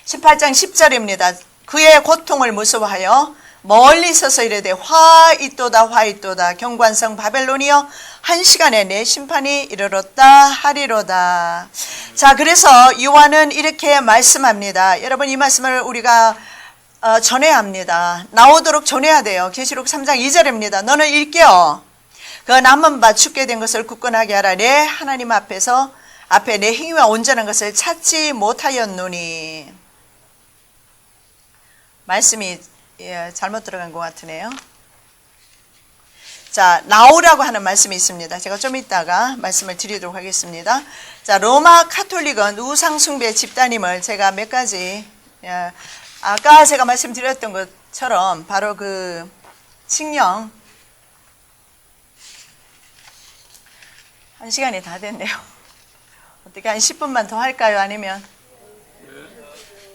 18장 10절입니다. 그의 고통을 무서워하여 멀리 서서 이르되 화 있도다 경관성 바벨론이여 한 시간에 내 심판이 이르렀다 하리로다. 자, 그래서 요한은 이렇게 말씀합니다. 여러분, 이 말씀을 우리가 전해야 합니다. 나오도록 전해야 돼요. 계시록 3장 2절입니다. 너는 일깨어 그 남은 바 죽게 된 것을 굳건하게 하라. 내 하나님 앞에 내 행위와 온전한 것을 찾지 못하였노니. 말씀이 잘못 들어간 것 같으네요. 자, 나오라고 하는 말씀이 있습니다. 제가 좀 이따가 말씀을 드리도록 하겠습니다. 자, 로마 카톨릭은 우상숭배 집단임을 제가 몇 가지, 아까 제가 말씀드렸던 것처럼 바로 그 칙령, 한 시간이 다 됐네요. 어떻게 한 10분만 더 할까요? 아니면?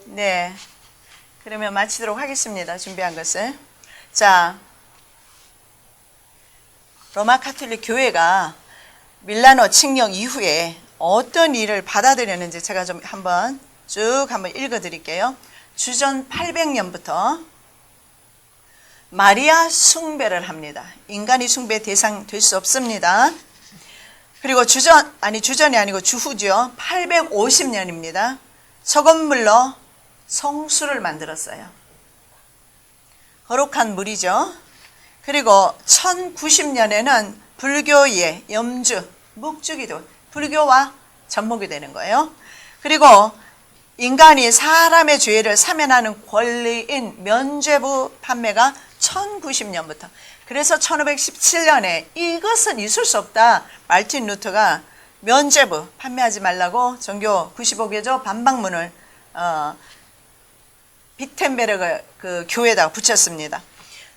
네. 그러면 마치도록 하겠습니다. 준비한 것을. 자, 로마 카톨릭 교회가 밀라노 칙령 이후에 어떤 일을 받아들였는지 제가 좀 한번 읽어 드릴게요. 주전 800년부터 마리아 숭배를 합니다. 인간이 숭배 대상 될 수 없습니다. 그리고 주전이 아니고 주후죠. 850년입니다. 소금물로 성수를 만들었어요. 거룩한 물이죠. 그리고 1090년에는 불교의 염주, 묵주기도, 불교와 접목이 되는 거예요. 그리고 인간이 사람의 죄를 사면하는 권리인 면죄부 판매가 1090년부터. 그래서 1517년에 이것은 있을 수 없다. 말틴 루터가 면죄부 판매하지 말라고 종교 95개조 반박문을 비텐베르그 그 교회에다가 붙였습니다.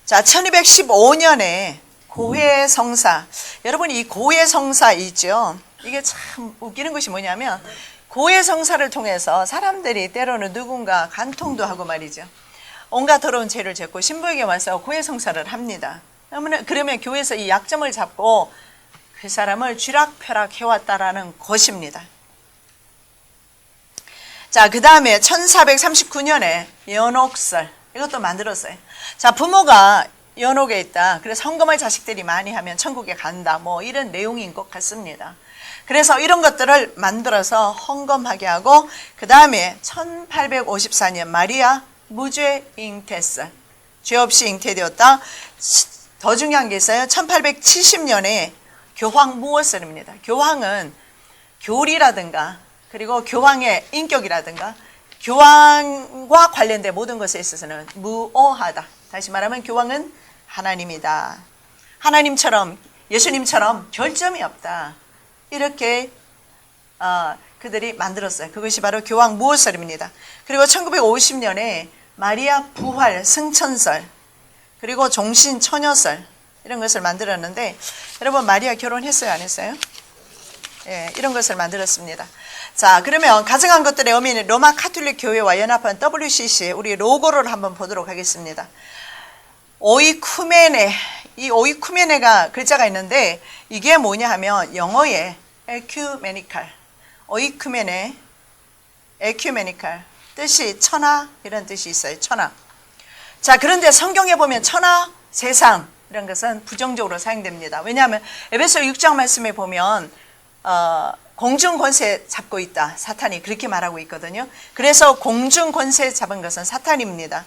자, 1215년에 고해성사. 여러분, 이 고해성사 있죠? 이게 참 웃기는 것이 뭐냐면 고해성사를 통해서 사람들이 때로는 누군가 간통도 하고 말이죠. 온갖 더러운 죄를 짓고 신부에게 와서 고해성사를 합니다. 그러면 교회에서 이 약점을 잡고 그 사람을 쥐락펴락 해왔다라는 것입니다. 자, 그 다음에 1439년에 연옥설, 이것도 만들었어요. 자, 부모가 연옥에 있다. 그래서 헌금을 자식들이 많이 하면 천국에 간다. 뭐 이런 내용인 것 같습니다. 그래서 이런 것들을 만들어서 헌금하게 하고, 그 다음에 1854년 마리아 무죄 잉태설, 죄 없이 잉태되었다. 더 중요한 게 있어요. 1870년에 교황 무엇설입니다. 교황은 교리라든가 그리고 교황의 인격이라든가 교황과 관련된 모든 것에 있어서는 무오하다. 다시 말하면 교황은 하나님이다. 하나님처럼, 예수님처럼 결점이 없다. 이렇게 그들이 만들었어요. 그것이 바로 교황 무오설입니다. 그리고 1950년에 마리아 부활 승천설, 그리고 종신 처녀설, 이런 것을 만들었는데, 여러분 마리아 결혼했어요? 안 했어요? 예, 이런 것을 만들었습니다. 자, 그러면 가정한 것들의 의미는 로마 카톨릭 교회와 연합한 WCC, 우리 로고를 한번 보도록 하겠습니다. 오이쿠메네, 이 오이쿠메네가 글자가 있는데 이게 뭐냐 하면 영어에 에큐메니칼, 오이쿠메네, 에큐메니칼, 뜻이 천하, 이런 뜻이 있어요. 천하. 자, 그런데 성경에 보면 천하, 세상 이런 것은 부정적으로 사용됩니다. 왜냐하면 에베소 6장 말씀에 보면 공중 권세 잡고 있다. 사탄이 그렇게 말하고 있거든요. 그래서 공중 권세 잡은 것은 사탄입니다.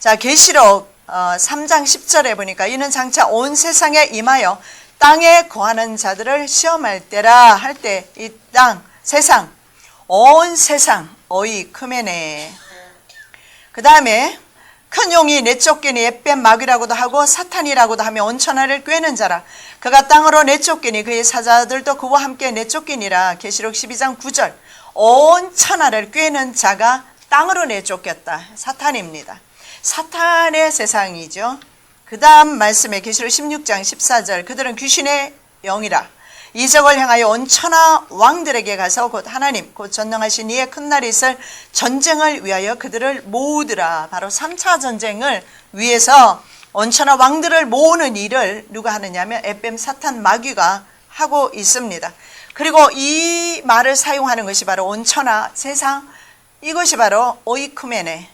자, 계시록 3장 10절에 보니까 이는 장차 온 세상에 임하여 땅에 거하는 자들을 시험할 때라 할 때 이 땅, 세상, 온 세상, 오이쿠메네. 그 다음에 큰 용이 내쫓기니 옅뱀 마귀라고도 하고 사탄이라고도 하며 온 천하를 꿰는 자라. 그가 땅으로 내쫓기니 그의 사자들도 그와 함께 내쫓기니라. 계시록 12장 9절. 온 천하를 꿰는 자가 땅으로 내쫓겼다. 사탄입니다. 사탄의 세상이죠. 그 다음 말씀에 계시록 16장 14절. 그들은 귀신의 영이라. 이적을 향하여 온 천하 왕들에게 가서 곧 하나님 곧 전능하신 이의 큰 날이 있을 전쟁을 위하여 그들을 모으더라. 바로 3차 전쟁을 위해서 온 천하 왕들을 모으는 일을 누가 하느냐면 옅뱀 사탄 마귀가 하고 있습니다. 그리고 이 말을 사용하는 것이 바로 온 천하 세상, 이것이 바로 오이쿠메네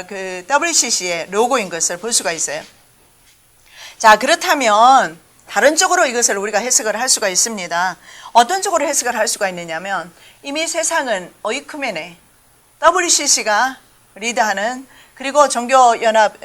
그 WCC의 로고인 것을 볼 수가 있어요. 자, 그렇다면 다른 쪽으로 이것을 우리가 해석을 할 수가 있습니다. 어떤 쪽으로 해석을 할 수가 있느냐면 이미 세상은 오이쿠메네 WCC가 리드하는, 그리고 종교연합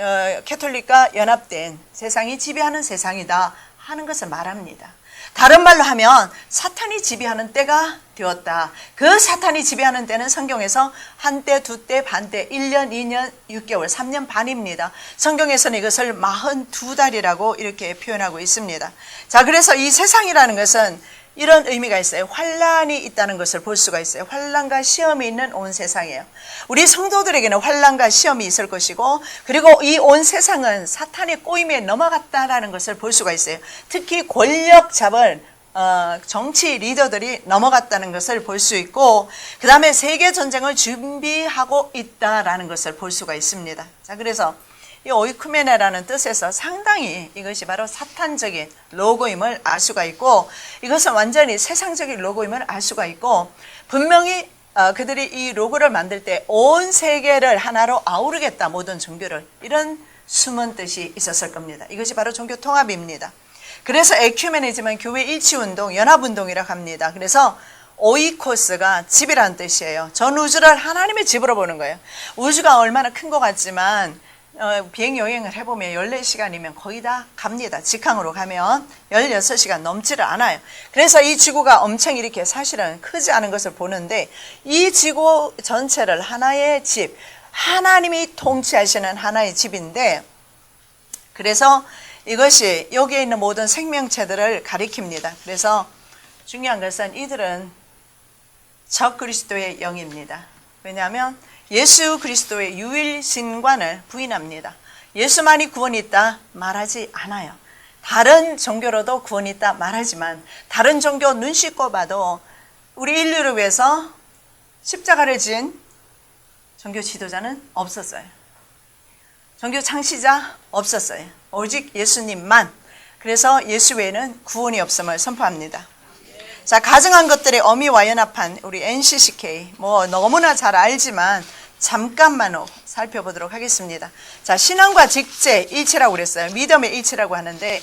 캐톨릭과 연합된 세상이 지배하는 세상이다 하는 것을 말합니다. 다른 말로 하면 사탄이 지배하는 때가 되었다. 그 사탄이 지배하는 때는 성경에서 한때, 두때, 반때, 1년, 2년, 6개월, 3년 반입니다. 성경에서는 이것을 42달이라고 이렇게 표현하고 있습니다. 자, 그래서 이 세상이라는 것은 이런 의미가 있어요. 환란이 있다는 것을 볼 수가 있어요. 환란과 시험이 있는 온 세상이에요. 우리 성도들에게는 환란과 시험이 있을 것이고, 그리고 이 온 세상은 사탄의 꼬임에 넘어갔다라는 것을 볼 수가 있어요. 특히 권력 잡을 정치 리더들이 넘어갔다는 것을 볼 수 있고, 그 다음에 세계 전쟁을 준비하고 있다라는 것을 볼 수가 있습니다. 자, 그래서 이 오이쿠메네라는 뜻에서 상당히 이것이 바로 사탄적인 로고임을 알 수가 있고, 이것은 완전히 세상적인 로고임을 알 수가 있고, 분명히 그들이 이 로고를 만들 때 온 세계를 하나로 아우르겠다, 모든 종교를, 이런 숨은 뜻이 있었을 겁니다. 이것이 바로 종교 통합입니다. 그래서 에큐메니즘은 교회 일치운동, 연합운동이라고 합니다. 그래서 오이코스가 집이라는 뜻이에요. 전 우주를 하나님의 집으로 보는 거예요. 우주가 얼마나 큰 것 같지만 비행 여행을 해보면 14시간이면 거의 다 갑니다. 직항으로 가면 16시간 넘지를 않아요. 그래서 이 지구가 엄청 이렇게 사실은 크지 않은 것을 보는데, 이 지구 전체를 하나의 집, 하나님이 통치하시는 하나의 집인데, 그래서 이것이 여기에 있는 모든 생명체들을 가리킵니다. 그래서 중요한 것은 이들은 적 그리스도의 영입니다. 왜냐하면 예수 그리스도의 유일신관을 부인합니다. 예수만이 구원이 있다 말하지 않아요. 다른 종교로도 구원이 있다 말하지만, 다른 종교 눈 씻고 봐도 우리 인류를 위해서 십자가를 진 종교 지도자는 없었어요. 종교 창시자 없었어요. 오직 예수님만. 그래서 예수 외에는 구원이 없음을 선포합니다. 자, 가정한 것들의 어미와 연합한 우리 NCCK, 너무나 잘 알지만 잠깐만 살펴보도록 하겠습니다. 자, 신앙과 직제 일치라고 그랬어요. 믿음의 일치라고 하는데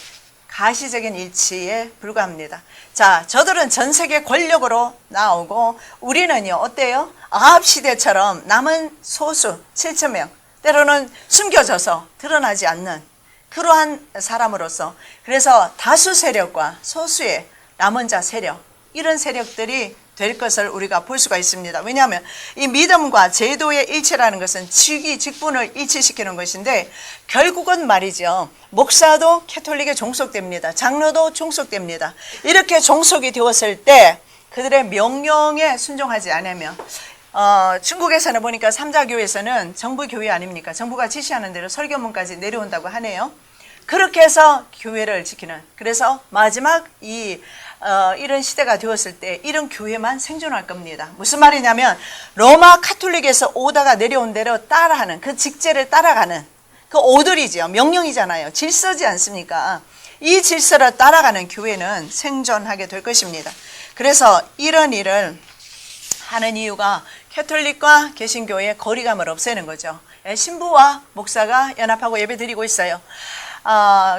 가시적인 일치에 불과합니다. 자, 저들은 전 세계 권력으로 나오고, 우리는요 어때요? 아합 시대처럼 남은 소수 7,000명, 때로는 숨겨져서 드러나지 않는 그러한 사람으로서, 그래서 다수 세력과 소수의 남은 자 세력, 이런 세력들이 될 것을 우리가 볼 수가 있습니다. 왜냐하면 이 믿음과 제도의 일치라는 것은 직위, 직분을 일치시키는 것인데, 결국은 말이죠, 목사도 캐톨릭에 종속됩니다. 장로도 종속됩니다. 이렇게 종속이 되었을 때 그들의 명령에 순종하지 않으면, 중국에서는 보니까 삼자교에서는 정부 교회 아닙니까? 정부가 지시하는 대로 설교문까지 내려온다고 하네요. 그렇게 해서 교회를 지키는, 그래서 마지막 이런 시대가 되었을 때 이런 교회만 생존할 겁니다. 무슨 말이냐면, 로마 카톨릭에서 오다가 내려온 대로 따라하는, 그 직제를 따라가는 그 오더리죠. 명령이잖아요. 질서지 않습니까? 이 질서를 따라가는 교회는 생존하게 될 것입니다. 그래서 이런 일을 하는 이유가 캐톨릭과 개신교의 거리감을 없애는 거죠. 신부와 목사가 연합하고 예배 드리고 있어요.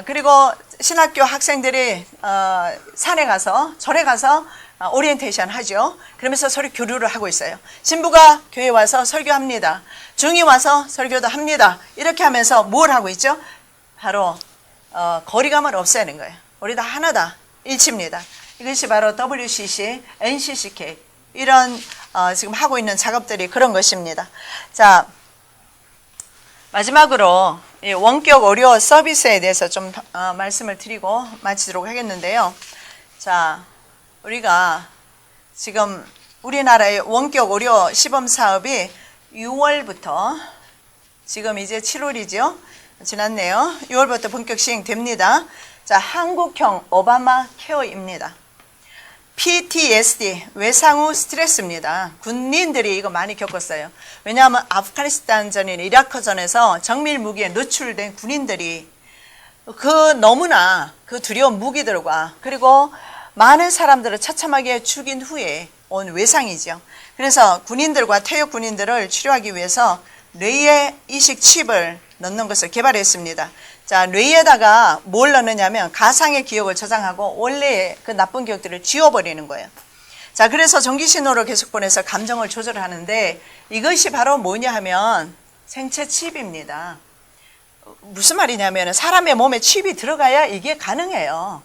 그리고 신학교 학생들이 산에 가서, 절에 가서 오리엔테이션 하죠. 그러면서 서로 교류를 하고 있어요. 신부가 교회에 와서 설교합니다. 중이 와서 설교도 합니다. 이렇게 하면서 뭘 하고 있죠? 바로 거리감을 없애는 거예요. 우리 다 하나다, 일치입니다. 이것이 바로 WCC, NCCK 이런 지금 하고 있는 작업들이 그런 것입니다. 자, 마지막으로 이 원격 의료 서비스에 대해서 좀 말씀을 드리고 마치도록 하겠는데요. 자, 우리가 지금 우리나라의 원격 의료 시범 사업이 6월부터 지금 이제 7월이죠. 지났네요. 6월부터 본격 시행됩니다. 자, 한국형 오바마 케어입니다. PTSD, 외상후 스트레스입니다. 군인들이 이거 많이 겪었어요. 왜냐하면 아프가니스탄전이나 이라크전에서 정밀 무기에 노출된 군인들이 너무나 그 두려운 무기들과 그리고 많은 사람들을 처참하게 죽인 후에 온 외상이죠. 그래서 군인들과 퇴역 군인들을 치료하기 위해서 뇌에 이식 칩을 넣는 것을 개발했습니다. 자, 뇌에다가 뭘 넣느냐면 가상의 기억을 저장하고 원래의 그 나쁜 기억들을 지워버리는 거예요. 자, 그래서 전기신호를 계속 보내서 감정을 조절하는데 이것이 바로 뭐냐 하면 생체 칩입니다. 무슨 말이냐면 사람의 몸에 칩이 들어가야 이게 가능해요.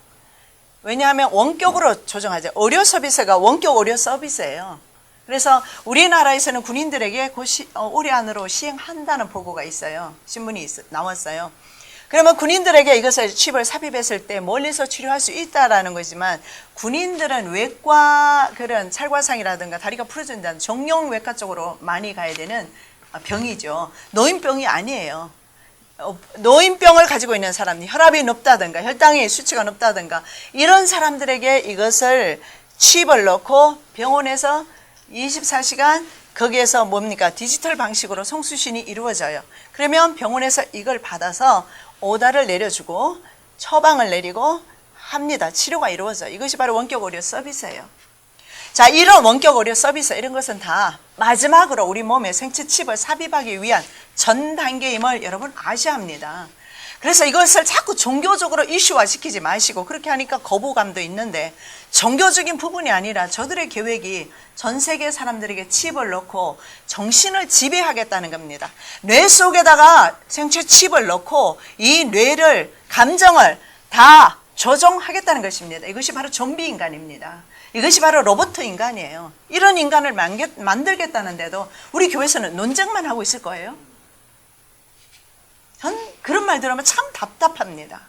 왜냐하면 원격으로 조정하죠. 의료 서비스가 원격 의료 서비스예요. 그래서 우리나라에서는 군인들에게 올해 안으로 시행한다는 보고가 있어요. 신문이 나왔어요. 그러면 군인들에게 이것을 칩을 삽입했을 때 멀리서 치료할 수 있다라는 거지만 군인들은 외과 그런 찰과상이라든가 다리가 부러진다는 정형외과 쪽으로 많이 가야 되는 병이죠. 노인병이 아니에요. 노인병을 가지고 있는 사람, 혈압이 높다든가 혈당의 수치가 높다든가 이런 사람들에게 이것을 칩을 넣고 병원에서 24시간 거기에서 뭡니까? 디지털 방식으로 송수신이 이루어져요. 그러면 병원에서 이걸 받아서 오다를 내려주고 처방을 내리고 합니다. 치료가 이루어져요. 이것이 바로 원격 의료 서비스예요. 자, 이런 원격 의료 서비스 이런 것은 다 마지막으로 우리 몸에 생체 칩을 삽입하기 위한 전 단계임을 여러분 아셔야 합니다. 그래서 이것을 자꾸 종교적으로 이슈화 시키지 마시고 그렇게 하니까 거부감도 있는데 종교적인 부분이 아니라 저들의 계획이 전 세계 사람들에게 칩을 넣고 정신을 지배하겠다는 겁니다. 뇌 속에다가 생체 칩을 넣고 이 뇌를 감정을 다 조종하겠다는 것입니다. 이것이 바로 좀비 인간입니다. 이것이 바로 로봇 인간이에요. 이런 인간을 만들겠다는데도 우리 교회에서는 논쟁만 하고 있을 거예요. 전 그런 말 들으면 참 답답합니다.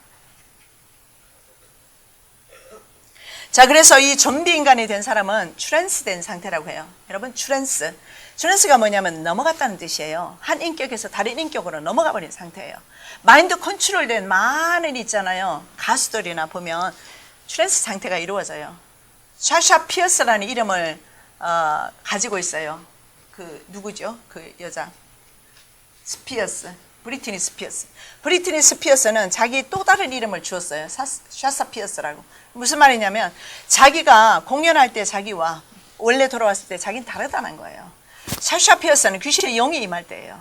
자, 그래서 이 좀비 인간이 된 사람은 트랜스 된 상태라고 해요. 여러분, 트랜스가 뭐냐면 넘어갔다는 뜻이에요. 한 인격에서 다른 인격으로 넘어가 버린 상태예요. 마인드 컨트롤된 많은 있잖아요. 가수들이나 보면 트랜스 상태가 이루어져요. 샤샤 피어스라는 이름을 가지고 있어요. 그 누구죠? 그 여자 스피어스. 브리트니 스피어스. 브리트니 스피어스는 자기 또 다른 이름을 주었어요. 샤사 피어스라고. 무슨 말이냐면 자기가 공연할 때 자기와 원래 돌아왔을 때 자기는 다르다는 거예요. 샤샤 피어스는 귀신의 영이 임할 때예요.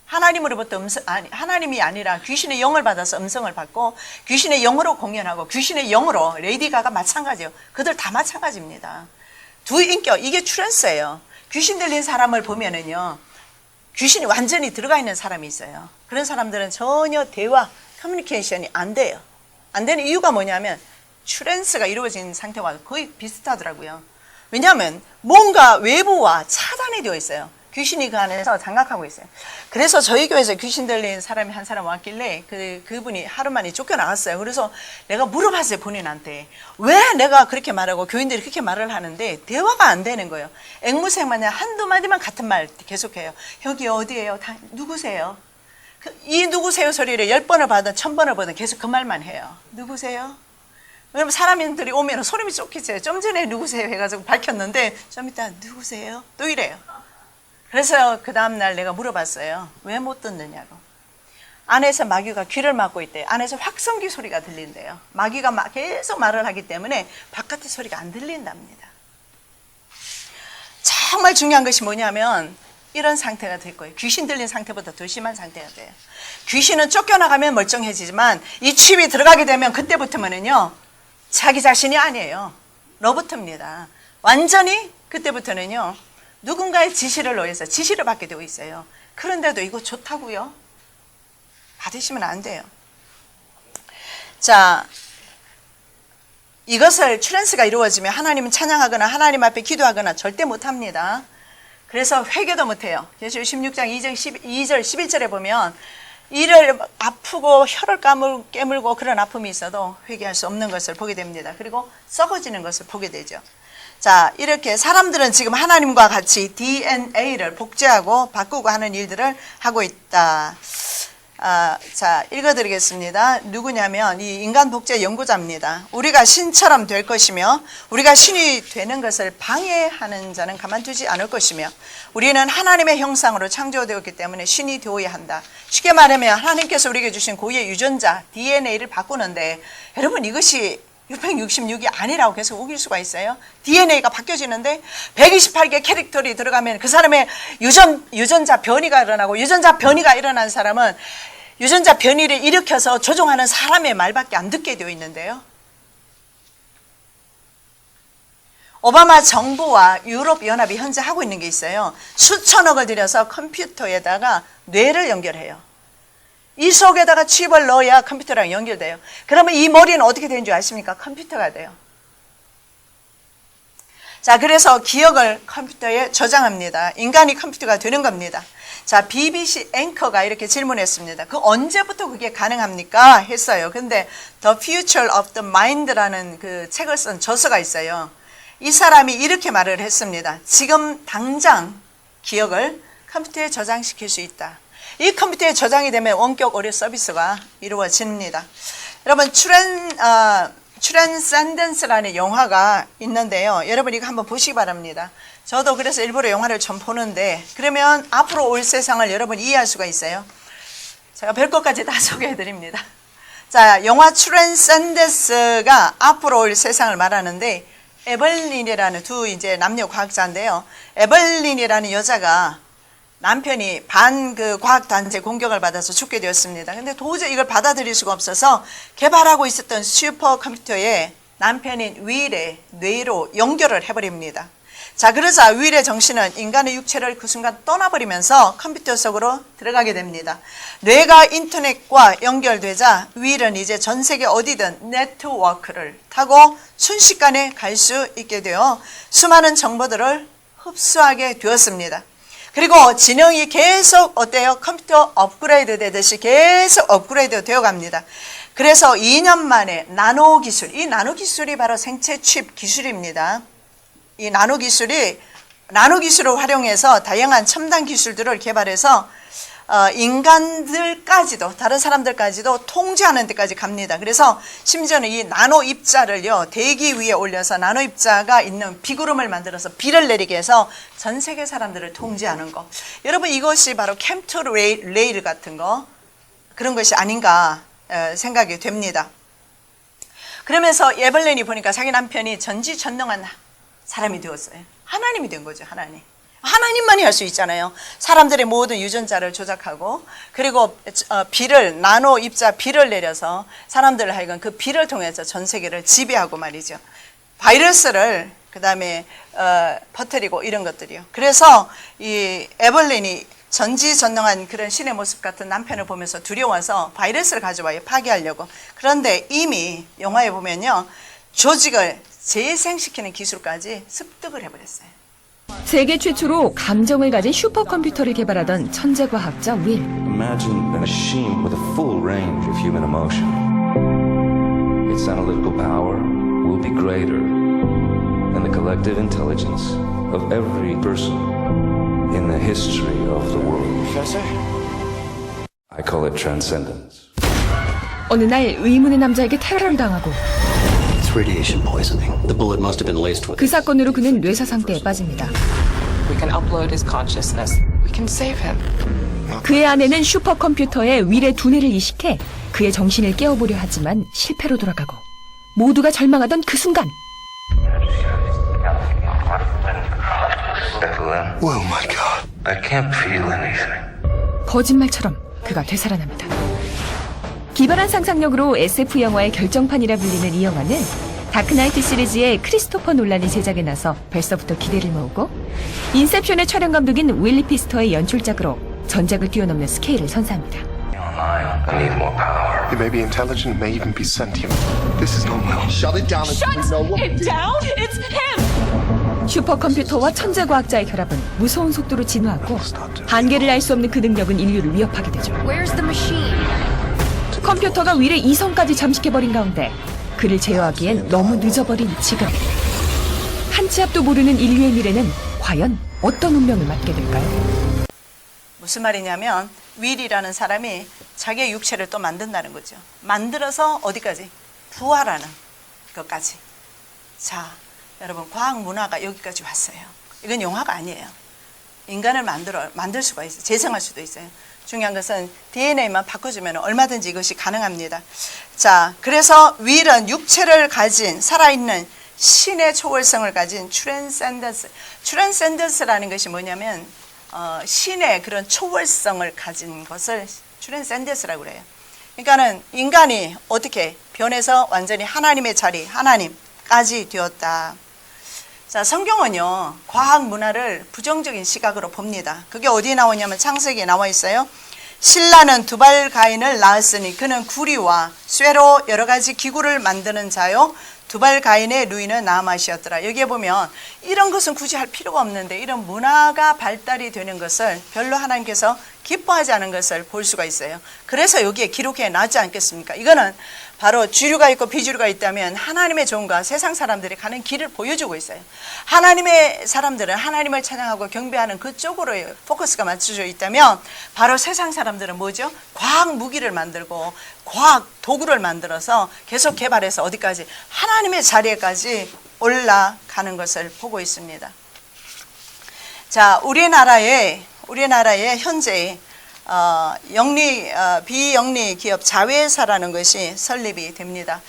하나님으로부터 하나님이 아니라 귀신의 영을 받아서 음성을 받고 귀신의 영으로 공연하고 귀신의 영으로 레이디 가가 마찬가지예요. 그들 다 마찬가지입니다. 두 인격, 이게 트랜스예요. 귀신 들린 사람을 보면은요. 귀신이 완전히 들어가 있는 사람이 있어요. 그런 사람들은 전혀 대화, 커뮤니케이션이 안 돼요. 안 되는 이유가 뭐냐면 트랜스가 이루어진 상태와 거의 비슷하더라고요. 왜냐하면 뭔가 외부와 차단이 되어 있어요. 귀신이 그 안에서 장악하고 있어요. 그래서 저희 교회에서 귀신 들린 사람이 한 사람 왔길래 그분이 하루 만에 쫓겨나갔어요. 그래서 내가 물어봤어요, 본인한테. 왜 내가 그렇게 말하고 교인들이 그렇게 말을 하는데 대화가 안 되는 거예요. 앵무새마냥 한두 마디만 같은 말 계속해요. 여기 어디예요? 누구세요? 이 누구세요 소리를 10번을 받든 1000번을 받든 계속 그 말만 해요. 누구세요? 왜냐면 사람들이 오면 소름이 쫓기죠. 좀 전에 누구세요 해가지고 밝혔는데 좀 이따 누구세요? 또 이래요. 그래서 그 다음날 내가 물어봤어요. 왜 못 듣느냐고. 안에서 마귀가 귀를 막고 있대요. 안에서 확성기 소리가 들린대요. 마귀가 계속 말을 하기 때문에 바깥의 소리가 안 들린답니다. 정말 중요한 것이 뭐냐면 이런 상태가 될 거예요. 귀신 들린 상태보다 더 심한 상태가 돼요. 귀신은 쫓겨나가면 멀쩡해지지만 이 칩이 들어가게 되면 그때부터는요. 자기 자신이 아니에요. 로봇입니다. 완전히 그때부터는요. 누군가의 지시를 의해서 지시를 받게 되어 있어요. 그런데도 이거 좋다고요? 받으시면 안 돼요. 자, 이것을 트랜스가 이루어지면 하나님은 찬양하거나 하나님 앞에 기도하거나 절대 못합니다. 그래서 회개도 못해요. 예수님 16장 2절 11절에 보면 이를 아프고 혀를 깨물고 그런 아픔이 있어도 회개할 수 없는 것을 보게 됩니다. 그리고 썩어지는 것을 보게 되죠. 자, 이렇게 사람들은 지금 하나님과 같이 DNA를 복제하고 바꾸고 하는 일들을 하고 있다. 자, 읽어드리겠습니다. 누구냐면 이 인간 복제 연구자입니다. 우리가 신처럼 될 것이며 우리가 신이 되는 것을 방해하는 자는 가만두지 않을 것이며 우리는 하나님의 형상으로 창조되었기 때문에 신이 되어야 한다. 쉽게 말하면 하나님께서 우리에게 주신 고유의 유전자 DNA를 바꾸는데 여러분 이것이 666이 아니라고 계속 우길 수가 있어요. DNA가 바뀌어지는데 128개 캐릭터리 들어가면 그 사람의 유전자 변이가 일어나고 유전자 변이가 일어난 사람은 유전자 변이를 일으켜서 조종하는 사람의 말밖에 안 듣게 되어 있는데요. 오바마 정부와 유럽연합이 현재 하고 있는 게 있어요. 수천억을 들여서 컴퓨터에다가 뇌를 연결해요. 이 속에다가 칩을 넣어야 컴퓨터랑 연결돼요. 그러면 이 머리는 어떻게 되는 줄 아십니까? 컴퓨터가 돼요. 자, 그래서 기억을 컴퓨터에 저장합니다. 인간이 컴퓨터가 되는 겁니다. 자, BBC 앵커가 이렇게 질문했습니다. 그 언제부터 그게 가능합니까? 했어요. 근데 The Future of the Mind라는 그 책을 쓴 저서가 있어요. 이 사람이 이렇게 말을 했습니다. 지금 당장 기억을 컴퓨터에 저장시킬 수 있다. 이 컴퓨터에 저장이 되면 원격 의료 서비스가 이루어집니다. 여러분, 트랜센던스라는 영화가 있는데요. 여러분 이거 한번 보시기 바랍니다. 저도 그래서 일부러 영화를 좀 보는데 그러면 앞으로 올 세상을 여러분 이해할 수가 있어요. 제가 별것까지 다 소개해 드립니다. 자, 영화 트랜센던스가 앞으로 올 세상을 말하는데 에벌린이라는 두 이제 남녀 과학자인데요. 에벌린이라는 여자가 남편이 그 과학단체 공격을 받아서 죽게 되었습니다. 근데 도저히 이걸 받아들일 수가 없어서 개발하고 있었던 슈퍼컴퓨터에 남편인 윌의 뇌로 연결을 해버립니다. 자, 그러자 윌의 정신은 인간의 육체를 그 순간 떠나버리면서 컴퓨터 속으로 들어가게 됩니다. 뇌가 인터넷과 연결되자 윌은 이제 전 세계 어디든 네트워크를 타고 순식간에 갈 수 있게 되어 수많은 정보들을 흡수하게 되었습니다. 그리고 지능이 계속 어때요? 컴퓨터 업그레이드 되듯이 계속 업그레이드 되어 갑니다. 그래서 2년 만에 나노 기술, 이 나노 기술이 바로 생체 칩 기술입니다. 이 나노 기술을 활용해서 다양한 첨단 기술들을 개발해서 인간들까지도 다른 사람들까지도 통제하는 데까지 갑니다. 그래서 심지어는 이 나노 입자를요 대기 위에 올려서 나노 입자가 있는 비구름을 만들어서 비를 내리게 해서 전 세계 사람들을 통제하는 거. 여러분 이것이 바로 캠트레일 같은 거 그런 것이 아닌가 생각이 됩니다. 그러면서 에벌린이 보니까 자기 남편이 전지전능한 사람이 되었어요. 하나님이 된 거죠. 하나님만이 할 수 있잖아요. 사람들의 모든 유전자를 조작하고 그리고 나노 입자 비를 내려서 사람들을 하여금 그 비를 통해서 전 세계를 지배하고 말이죠. 바이러스를 그다음에 퍼뜨리고 이런 것들이요. 그래서 이 에벌린이 전지전능한 그런 신의 모습 같은 남편을 보면서 두려워서 바이러스를 가져와요. 파괴하려고. 그런데 이미 영화에 보면요. 조직을 재생시키는 기술까지 습득을 해버렸어요. 세계 최초로 감정을 가진 슈퍼컴퓨터를 개발하던 천재 과학자 윌. Imagine a machine with a full range of human emotion. Its analytical power will be greater than the collective intelligence of every person in the history of the world. I call it transcendence. 어느 날 의문의 남자에게 테러를 당하고 Radiation poisoning. The bullet must have been laced with. 그 사건으로 그는 뇌사 상태에 빠집니다. We can upload his consciousness. We can save him. 그의 아내는 슈퍼컴퓨터에 윌의 두뇌를 이식해 그의 정신을 깨워보려 하지만 실패로 돌아가고 모두가 절망하던 그 순간 Oh my God. I can't feel anything. 거짓말처럼 그가 되살아납니다. 기발한 상상력으로 SF 영화의 결정판이라 불리는 이 영화는 다크나이트 시리즈의 크리스토퍼 놀란이 제작에 나서 벌써부터 기대를 모으고 인셉션의 촬영 감독인 윌리 피스터의 연출작으로 전작을 뛰어넘는 스케일을 선사합니다. I need more power. It may be intelligent, may even be sentient. This is not well. Shut it down. Shut him down! It's him! 슈퍼컴퓨터와 천재과학자의 결합은 무서운 속도로 진화하고 한계를 알 수 없는 그 능력은 인류를 위협하게 되죠. 컴퓨터가 위례 이성까지 잠식해버린 가운데 그를 제어하기엔 너무 늦어버린 지금. 한 치 앞도 모르는 인류의 미래는 과연 어떤 운명을 맞게 될까요? 무슨 말이냐면 윌이라는 사람이 자기의 육체를 또 만든다는 거죠. 만들어서 어디까지? 부활하는 것까지. 자, 여러분 과학 문화가 여기까지 왔어요. 이건 영화가 아니에요. 인간을 만들 수가 있어요. 재생할 수도 있어요. 중요한 것은 DNA만 바꿔주면 얼마든지 이것이 가능합니다. 자, 그래서 윌은 육체를 가진 살아있는 신의 초월성을 가진 트랜센던스라는 것이 뭐냐면 신의 그런 초월성을 가진 것을 트랜센던스라고 그래요. 그러니까는 인간이 어떻게 변해서 완전히 하나님의 자리, 하나님까지 되었다. 자, 성경은요, 과학 문화를 부정적인 시각으로 봅니다. 그게 어디에 나오냐면 창세기에 나와 있어요. 신라는 두발 가인을 낳았으니 그는 구리와 쇠로 여러 가지 기구를 만드는 자요. 두발 가인의 누이는 나아맛이었더라. 여기에 보면 이런 것은 굳이 할 필요가 없는데 이런 문화가 발달이 되는 것을 별로 하나님께서 기뻐하지 않은 것을 볼 수가 있어요. 그래서 여기에 기록해 놨지 않겠습니까? 이거는 바로 주류가 있고 비주류가 있다면 하나님의 종과 세상 사람들이 가는 길을 보여주고 있어요. 하나님의 사람들은 하나님을 찬양하고 경배하는 그쪽으로 포커스가 맞춰져 있다면 바로 세상 사람들은 뭐죠? 과학 무기를 만들고 과학 도구를 만들어서 계속 개발해서 어디까지? 하나님의 자리에까지 올라가는 것을 보고 있습니다. 자, 우리나라에 현재 비영리 기업 자회사라는 것이 설립이 됩니다.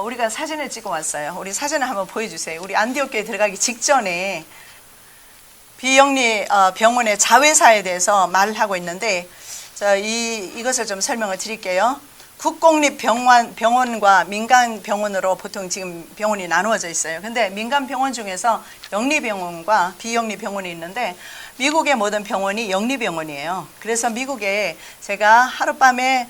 우리가 사진을 찍어 왔어요. 우리 사진을 한번 보여주세요. 우리 안디옥교에 들어가기 직전에 비영리 병원의 자회사에 대해서 말을 하고 있는데, 이것을 좀 설명을 드릴게요. 국공립병원과 민간병원으로 보통 지금 병원이 나누어져 있어요. 근데 민간병원 중에서 영리병원과 비영리병원이 있는데 미국의 모든 병원이 영리병원이에요. 그래서 미국에 제가 하룻밤에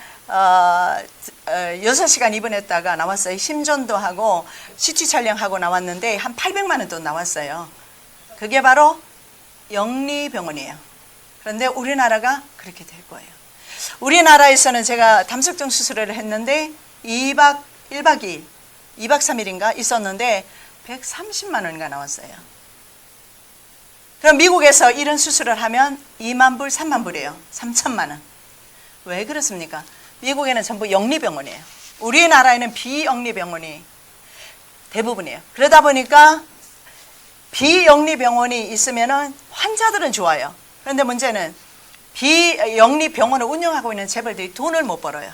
6시간 입원했다가 나왔어요. 심전도 하고 CT 촬영하고 나왔는데 한 800만 원 돈 나왔어요. 그게 바로 영리병원이에요. 그런데 우리나라가 그렇게 될 거예요. 우리나라에서는 제가 담석정 수술을 했는데 1박 2일, 2박 3일인가 있었는데 130만 원인가 나왔어요. 그럼 미국에서 이런 수술을 하면 2만 불, 3만 불이에요. 3천만 원. 왜 그렇습니까? 미국에는 전부 영리병원이에요. 우리나라에는 비영리병원이 대부분이에요. 그러다 보니까 비영리병원이 있으면 환자들은 좋아요. 그런데 문제는 비영리병원을 운영하고 있는 재벌들이 돈을 못 벌어요.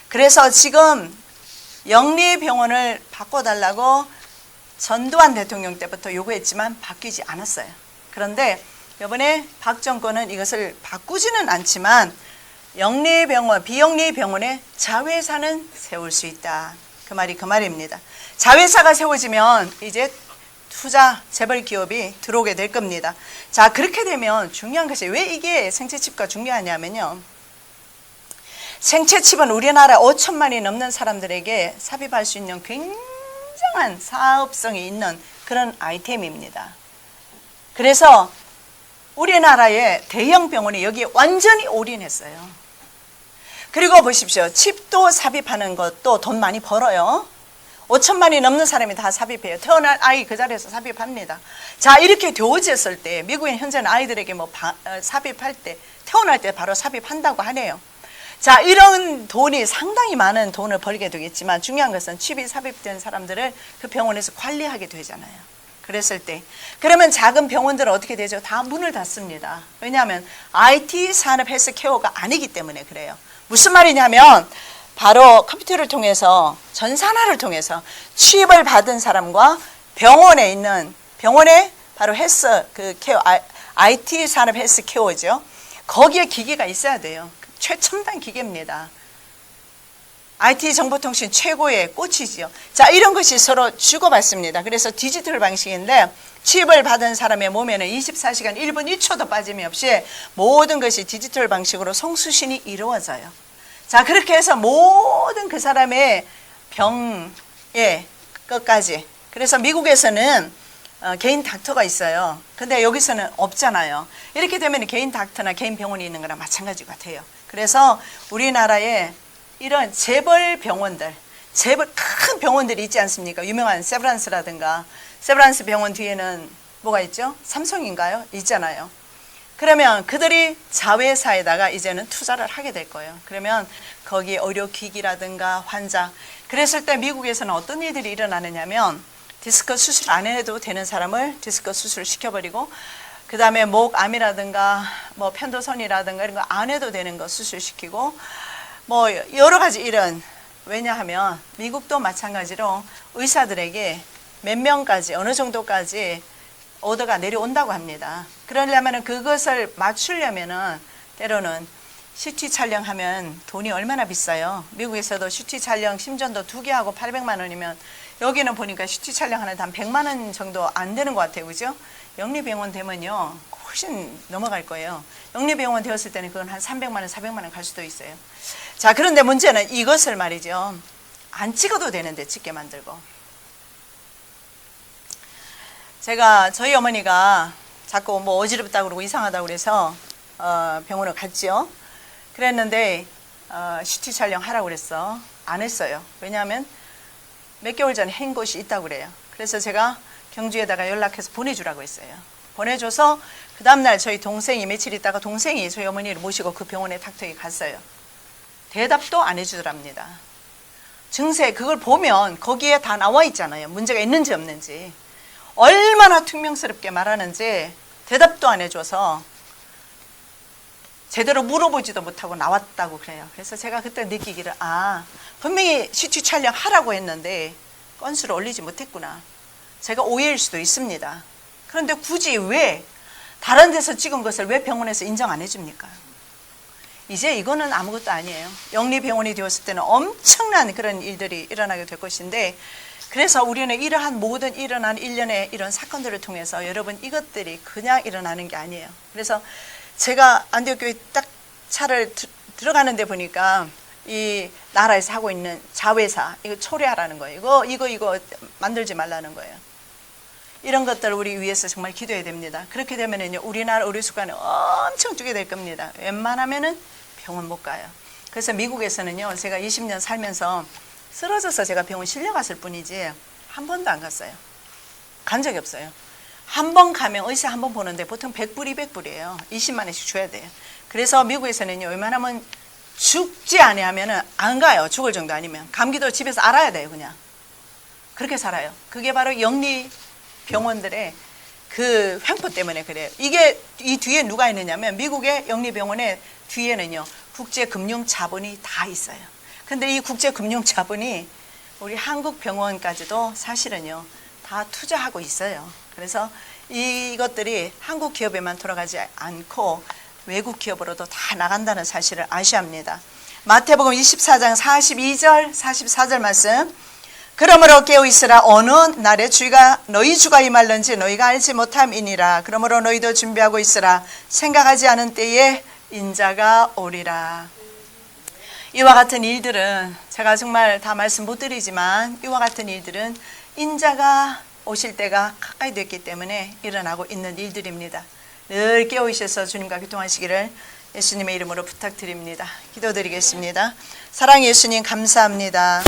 그래서 지금 영리병원을 바꿔달라고 전두환 대통령 때부터 요구했지만 바뀌지 않았어요. 그런데 이번에 박 정권은 이것을 바꾸지는 않지만 영리병원, 비영리병원에 자회사는 세울 수 있다. 그 말이 그 말입니다. 자회사가 세워지면 이제 투자 재벌 기업이 들어오게 될 겁니다. 자, 그렇게 되면 중요한 것이 왜 이게 생체칩과 중요하냐면요. 생체칩은 우리나라 5천만이 넘는 사람들에게 삽입할 수 있는 굉장한 사업성이 있는 그런 아이템입니다. 그래서 우리나라의 대형 병원이 여기에 완전히 올인했어요. 그리고 보십시오. 칩도 삽입하는 것도 돈 많이 벌어요. 5천만이 넘는 사람이 다 삽입해요. 태어날 아이 그 자리에서 삽입합니다. 자, 이렇게 되어졌을 때 미국인 현재는 아이들에게 삽입할 때 태어날 때 바로 삽입한다고 하네요. 자, 이런 돈이 상당히 많은 돈을 벌게 되겠지만 중요한 것은 칩이 삽입된 사람들을 그 병원에서 관리하게 되잖아요. 그랬을 때 그러면 작은 병원들은 어떻게 되죠? 다 문을 닫습니다. 왜냐하면 IT 산업 헬스케어가 아니기 때문에 그래요. 무슨 말이냐면 바로 컴퓨터를 통해서 전산화를 통해서 칩을 받은 사람과 병원에 바로 헬스 케어 IT 산업 헬스 케어죠. 거기에 기계가 있어야 돼요. 최첨단 기계입니다. IT 정보통신 최고의 꽃이지요. 자, 이런 것이 서로 주고받습니다. 그래서 디지털 방식인데 칩을 받은 사람의 몸에는 24시간 1분 1초도 빠짐이 없이 모든 것이 디지털 방식으로 송수신이 이루어져요. 자, 그렇게 해서 모든 그 사람의 병의 것까지. 그래서 미국에서는 개인 닥터가 있어요. 근데 여기서는 없잖아요. 이렇게 되면 개인 닥터나 개인 병원이 있는 거랑 마찬가지 같아요. 그래서 우리나라에 이런 재벌 병원들, 재벌 큰 병원들이 있지 않습니까? 유명한 세브란스라든가, 세브란스 병원 뒤에는 뭐가 있죠? 삼성인가요? 있잖아요. 그러면 그들이 자회사에다가 이제는 투자를 하게 될 거예요. 그러면 거기 의료기기라든가 환자, 그랬을 때 미국에서는 어떤 일들이 일어나느냐면 디스크 수술 안 해도 되는 사람을 디스크 수술을 시켜버리고, 그 다음에 목암이라든가 뭐 편도선이라든가 이런 거 안 해도 되는 거 수술시키고, 뭐 여러 가지 이런, 왜냐하면 미국도 마찬가지로 의사들에게 몇 명까지 어느 정도까지 오더가 내려온다고 합니다. 그러려면 그것을 맞추려면은 때로는 CT 촬영하면 돈이 얼마나 비싸요. 미국에서도 CT 촬영 심전도 2개 하고 800만 원이면 여기는 보니까 CT 촬영하는데 한 100만 원 정도 안 되는 것 같아요. 그죠? 영리병원 되면요 훨씬 넘어갈 거예요. 영리병원 되었을 때는 그건 한 300만 원, 400만 원 갈 수도 있어요. 자, 그런데 문제는 이것을 말이죠. 안 찍어도 되는데 찍게 만들고. 제가 저희 어머니가 자꾸 뭐 어지럽다고 그러고 이상하다고 그래서 병원을 갔지요. 그랬는데 CT 촬영하라고 그랬어. 안 했어요. 왜냐하면 몇 개월 전에 한 곳이 있다고 그래요. 그래서 제가 경주에다가 연락해서 보내주라고 했어요. 보내줘서 그 다음날 저희 동생이 며칠 있다가 동생이 저희 어머니를 모시고 그 병원에 닥터에 갔어요. 대답도 안 해주더랍니다. 증세 그걸 보면 거기에 다 나와 있잖아요. 문제가 있는지 없는지. 얼마나 퉁명스럽게 말하는지 대답도 안 해줘서 제대로 물어보지도 못하고 나왔다고 그래요. 그래서 제가 그때 느끼기를 분명히 CT 촬영하라고 했는데 건수를 올리지 못했구나. 제가 오해일 수도 있습니다. 그런데 굳이 왜 다른 데서 찍은 것을 왜 병원에서 인정 안 해줍니까? 이제 이거는 아무것도 아니에요. 영리병원이 되었을 때는 엄청난 그런 일들이 일어나게 될 것인데, 그래서 우리는 이러한 모든 일어난 일련의 이런 사건들을 통해서 여러분 이것들이 그냥 일어나는 게 아니에요. 그래서 제가 안디옥교회 딱 차를 들어가는데 보니까 이 나라에서 하고 있는 자회사 이거 초래하라는 거예요. 이거 만들지 말라는 거예요. 이런 것들을 우리 위해서 정말 기도해야 됩니다. 그렇게 되면은요 우리나라 의료수가는 엄청 뛰게 될 겁니다. 웬만하면은 병원 못 가요. 그래서 미국에서는요 제가 20년 살면서 쓰러져서 제가 병원 실려갔을 뿐이지 한 번도 안 갔어요. 간 적이 없어요. 한 번 가면 의사 한 번 보는데 보통 100불, 200불이에요. 20만 원씩 줘야 돼요. 그래서 미국에서는요 웬만하면 죽지 아니하면은 안 가요. 죽을 정도 아니면. 감기도 집에서 알아야 돼요. 그냥. 그렇게 살아요. 그게 바로 영리 병원들의 그 횡포 때문에 그래요. 이게 이 뒤에 누가 있느냐면 미국의 영리병원의 뒤에는요 국제금융자본이 다 있어요. 근데 이 국제금융자본이 우리 한국 병원까지도 사실은요 다 투자하고 있어요. 그래서 이것들이 한국 기업에만 돌아가지 않고 외국 기업으로도 다 나간다는 사실을 아셔야 합니다. 마태복음 24장 42절 44절 말씀. 그러므로 깨어있으라. 어느 날에 너희 주가 임할는지 너희가 알지 못함이니라. 그러므로 너희도 준비하고 있으라. 생각하지 않은 때에 인자가 오리라. 이와 같은 일들은 제가 정말 다 말씀 못 드리지만 이와 같은 일들은 인자가 오실 때가 가까이 됐기 때문에 일어나고 있는 일들입니다. 늘 깨어있어서 주님과 교통하시기를 예수님의 이름으로 부탁드립니다. 기도드리겠습니다. 사랑의 예수님 감사합니다.